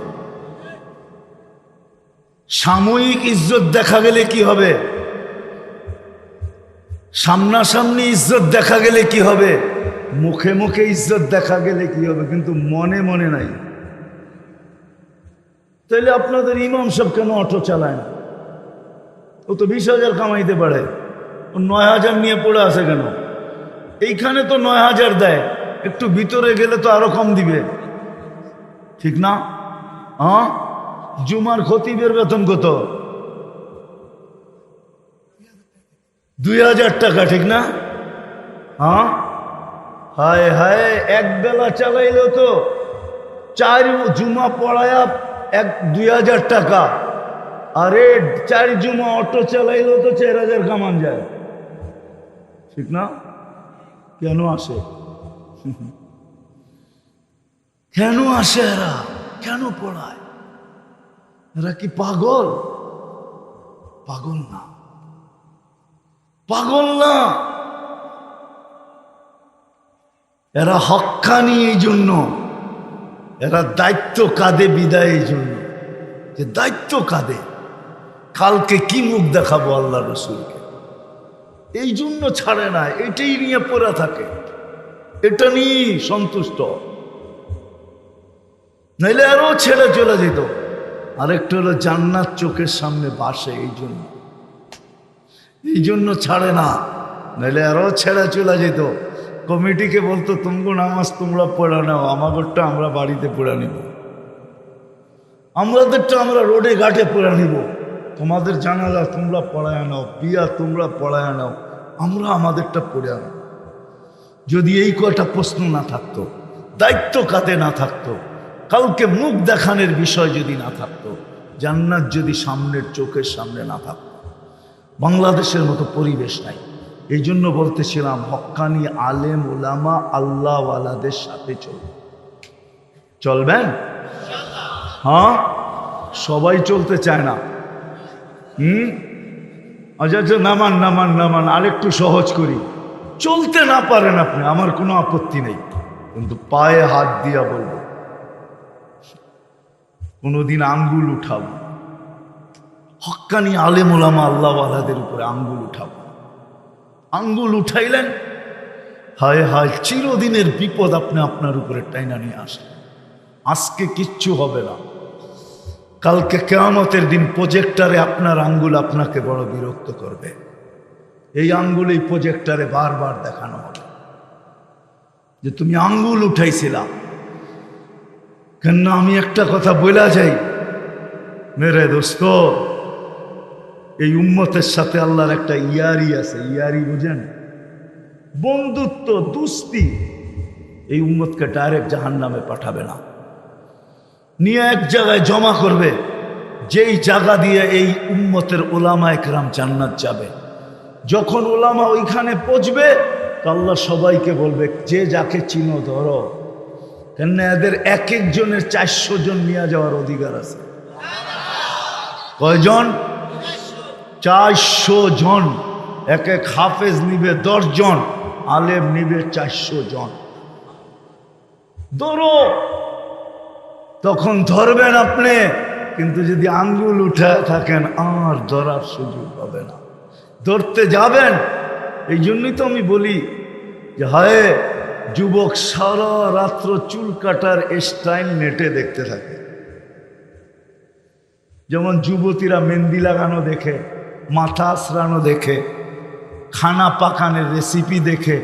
সাময়িক ইজ্জত দেখা গেলে কি হবে? সামনাসামনি ইজ্জত দেখা গেলে কি হবে? মুখে মুখে ইজ্জত দেখা গেলে কি হবে? কিন্তু মনে মনে নাই। তাহলে আপনাদের ইমাম সাহেব কেন অটো চালায় না? ও তো 20,000 কামাইতে পারে, ও 9,000 নিয়ে পড়ে আছে কেন? এইখানে তো 9,000 দেয়, একটু ভিতরে গেলে তো আরো কম দিবে, ঠিক না? হ্যাঁ, জুমার খতিবের বেতন কত? 2,000 টাকা, ঠিক না? হ্যাঁ, হায় হায়, এক বেলা চালাইলেও তো 4 জুমা পড়ায়া 2,000 টাকা। আরে 4 জুমা অটো চালাইলেও তো 4,000 কামান যায়, ঠিক না? কেন আসে? কেন আসে এরা? কেন পড়ায়? এরা কি পাগল? পাগল না, পাগল না। এরা হক্কানি, এই জন্য এরা দায়িত্ব কাঁধে বিদায়, এই জন্য যে দায়িত্ব কাঁধে, কালকে কি মুখ দেখাবো আল্লাহ রসুলকে, এই জন্য ছাড়ে না। এটাই নিয়ে পড়ে থাকে, এটা নিয়ে সন্তুষ্ট, নাইলে আরো ছেড়ে চলে যেত। আরেকটা হলো জান্নাত চোখের সামনে বাসে, এই জন্য ছাড়ে না, নাইলে আরো ছেড়ে চলে যেত। কমিটিকে বলতো তুমগো নামাজ তোমরা পড়া নাও, আমাদেরটা আমরা বাড়িতে পড়া নিব, আমাদেরটা আমরা রোডে ঘাটে পড়া নিব, তোমাদের জানালা তোমরা পড়ায় নাও, বিয়া তোমরা পড়ায় নাও, আমরা আমাদেরটা পড়ে আনো। যদি এই কয়টা প্রশ্ন না থাকতো, দায়িত্ব কাঁধে না থাকতো, কাউকে মুখ দেখানোর বিষয় যদি না থাকতো, জান্নাত যদি সামনের চোখের সামনে না থাকতো, বাংলাদেশের মতো পরিবেশ নাই। এই জন্য বলতেছিলাম হক্কানি আলেম ওলামা আল্লাহওয়ালাদের সাথে চলবেন। হ্যাঁ, সবাই চলতে চায় না। আচ্ছা নামান নামান নামান, আরেকটু সহজ করি। চলতে না পারেন আপনি, আমার কোনো আপত্তি নেই, কিন্তু পায়ে হাত দিয়া বলবো, কোনোদিন আঙ্গুল উঠাবো, হক্কানি আলেম ওলামা আল্লাহওয়ালাদের উপরে আঙ্গুল উঠাবো। আঙ্গুল উঠাইলেন, হায় হায়, চিরদিনের বিপদ আপনি আপনার উপরে টাইনা নিয়ে আসেন। আজকে কিচ্ছু হবে না, কালকে কিয়ামতের দিন প্রজেক্টরে আপনার আঙ্গুল আপনাকে বড় বিরক্ত করবে। এই আঙ্গুল এই প্রজেক্টরে বারবার দেখানো হবে যে তুমি আঙ্গুল উঠাইছিলা। কেন আমি একটা কথা বলা যাই, মেরে দোস্ত, এই উম্মতের সাথে আল্লাহর একটা ইয়ারি আছে। ইয়ারি বুঝেন? বন্ধুত্ব, দুস্তি। এই উম্মতকে ডাইরেক্ট জাহান্নামে পাঠাবে না, নিয়ে এক জায়গায় জমা করবে, যেই জায়গা দিয়ে এই উম্মতের ওলামা একরাম জান্নাত যাবে। যখন ওলামা ওইখানে পৌঁছবে, তো আল্লাহ সবাইকে বলবে যে যাকে চিনো ধরো। কেন এদের এক একজনের 400 জন নিয়ে যাওয়ার অধিকার আছে। কয়জন? 400 জন। এক এক হাফেজ নিবে 10 জন, আলেম নিবে 400 জন। ধরো, তখন ধরবেন আপনি, কিন্তু যদি আঙ্গুল উঠে থাকেন আর ধরার সুযোগ হবে না, ধরতে যাবেন। এই জন্যই তো আমি বলি যে হায় যুবক সারা রাত্র চুল কাটার স্টাইল নেটে দেখতে থাকে। যেমন যুবতীরা মেহেন্দি লাগানো দেখে, মাথা আশ্রানো দেখে, খানা পাকানোর রেসিপি দেখে,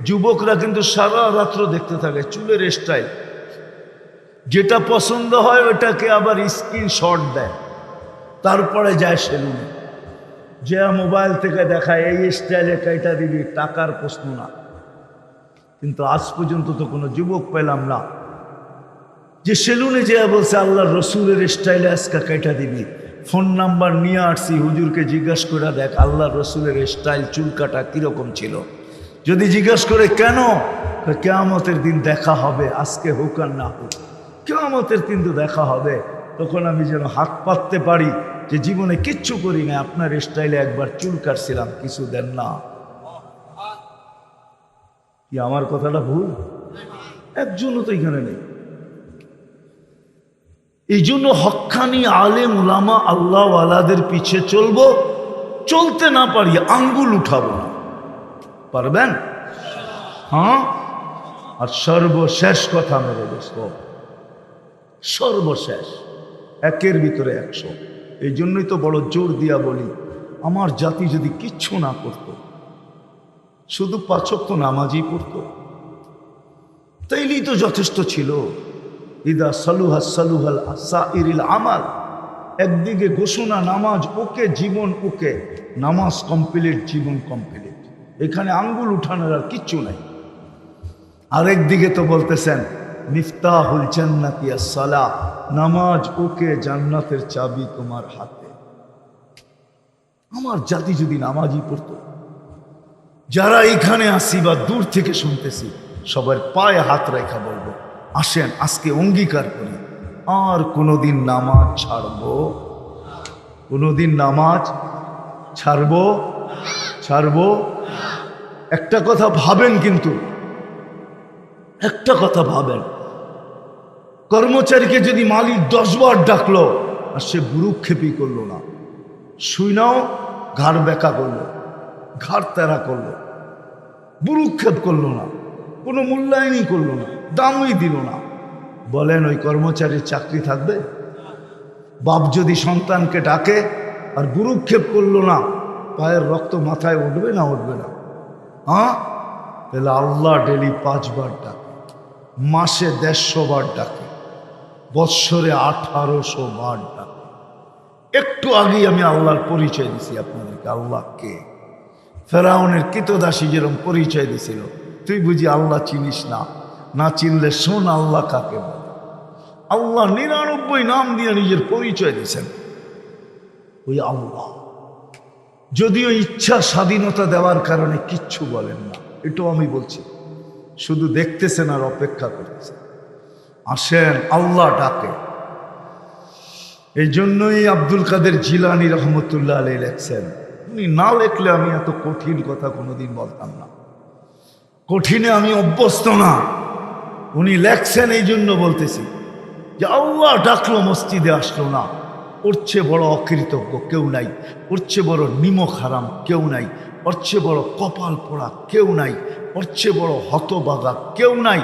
যুবকরা কিন্তু সারা রাত্র দেখতে থাকে চুলের স্টাইল। যেটা পছন্দ হয় ওটাকে আবার স্ক্রিনশট দেয়, তারপরে যায় সেলুনে, যে মোবাইল থেকে দেখায় এই স্টাইলে কাইটা দিবি, টাকার প্রশ্ন না। কিন্তু আজ পর্যন্ত তো কোনো যুবক পেলাম না যে সেলুনে যে বলছে আল্লাহর রসুলের স্টাইলে আজকে কাইটা দিবি। ফোন নাম্বার নিয়ে আসছি, হুজুরকে জিজ্ঞাসা করে দেখ আল্লাহর রসুলের স্টাইল চুল কাটা কিরকম ছিল। যদি জিজ্ঞাসা করে কেন, কিয়ামতের দিন দেখা হবে, আজকে হোক আর না হোক, কিয়ামতের দিন তো দেখা হবে। তখন আমি যেন হাত পাততে পারি যে জীবনে কিচ্ছু করি না, আপনার স্টাইলে একবার চুল কাটছিলাম, কিছু দেন না। কি আমার কথাটা ভুল? একজনও তো এখানে নেই। এই জন্য হক্কানি আলেম উলামা আল্লাহওয়ালাদের পিছে চলবো, চলতে না পারি আঙ্গুল উঠাবো না। পারবেন? হ্যাঁ। আর সর্বশেষ কথা মেরে দোস্ত, সর্বশেষ, একের ভিতরে 100। এই জন্যই তো বড় জোর দিয়া বলি, আমার জাতি যদি কিচ্ছু না করত, শুধু 5 ওয়াক্ত নামাজই পড়তো, তাইলেই তো যথেষ্ট ছিল। ইদা সালুহা সালুহাল সাইরিল আমাল। একদিকে ঘোষণা নামাজ ওকে, জীবন ওকে, নামাজ কমপ্লিট, জীবন কমপ্লিট, এখানে আঙ্গুল উঠানোর আর কিচ্ছু নাই। আরেকদিকে তো বলতেছেন মিফতাহুল জান্নাতি আস-সালাহ, নামাজ ওকে, জান্নাতের চাবি তোমার হাতে। আমার জাতি যদি নামাজই পড়তো, যারা এখানে আসি বা দূর থেকে শুনতেছি, সবার পায়ে হাত রেখা বলবো, আসেন আজকে অঙ্গীকার করি আর কোনোদিন নামাজ ছাড়বো, কোনোদিন নামাজ ছাড়বো। একটা কথা ভাবেন, কিন্তু একটা কথা ভাবেন, কর্মচারীকে যদি মালিক 10 বার ডাকলো আর সে বুরুক্ষেপই করলো না, শুইনাও ঘাড় বেঁকা করলো, ঘাড় তেরা করলো, বুরুক্ষেপ করলো না, কোনো মূল্যায়নই করলো না, দামই দিল না, বলেন ওই কর্মচারীর চাকরি থাকবে? বাপ যদি সন্তানকে ডাকে আর বুরুক্ষেপ করলো না, পায়ের রক্ত মাথায় উঠবে না? উঠবে না? হ্যাঁ, তাহলে আল্লাহ ডেলি 5 বার ডাকে, মাসে 150 বার ডাকে, বৎসরে 1800 বার ডাকে। একটু আগেই আমি আল্লাহর পরিচয় দিছি আপনাদেরকে। আল্লাহ কে? ফেরাউনের কৃতদাসী যেরকম পরিচয় দিছিল, তুই বুঝি আল্লাহ চিনিস না? না চিনলে শোন আল্লাহ কাকে বলে। আল্লাহ 99 নাম দিয়ে নিজের পরিচয় দিয়েছেন। ওই আল্লাহ যদিও ইচ্ছা স্বাধীনতা দেওয়ার কারণে কিচ্ছু বলেন না, এটাও আমি বলছি, শুধু দেখতেছেন আর অপেক্ষা করতেছেন। আসেন আল্লাহ ডাকে। এই জন্যই আব্দুল কাদের জিলানী রহমতুল্লাহ আলাইহি লেখছেন, উনি না লেখলে আমি এত কঠিন কথা কোনোদিন বলতাম না, কঠিনে আমি অভ্যস্ত না। উনি লেখছেন এই জন্য বলতেছি যে আল্লাহ ডাকলো মসজিদে আসলো না, ওর চেয়ে বড় অকৃতজ্ঞ কেউ নাই, ওর চেয়ে বড় নিমক হারাম কেউ নাই, ওর চেয়ে বড় কপাল পোড়া কেউ নাই, ওর চেয়ে বড় হতবাগা কেউ নাই,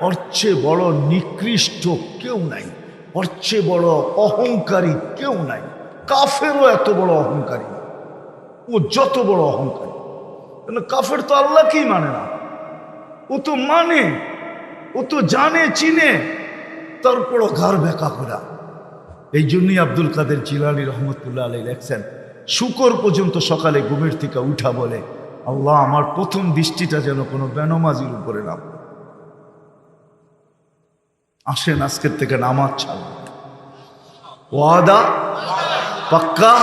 ওর চেয়ে বড় নিকৃষ্ট কেউ নাই, ওর চেয়ে বড় অহংকারী কেউ নাই। কাফেরও এত বড় অহংকারী, ও যত বড় অহংকারী। কাফের তো আল্লাহকেই মানে না, ও তো মানে, ও তো জানে চিনে, তারপরও ঘর বেকা করা। এই জন্যই আব্দুল কাদের জিলানী রহমতুল্লাহ আলাইহি লেখছেন, শুকর পর্যন্ত সকালে ঘুমের থেকে উঠা বলে, আল্লাহ আমার প্রথম দৃষ্টিটা যেন কোনো বেনমাজির উপরে না পড়ে। আসেন আজকের থেকে নামাজ ছাড়ব, ওয়াদা পাক্কা।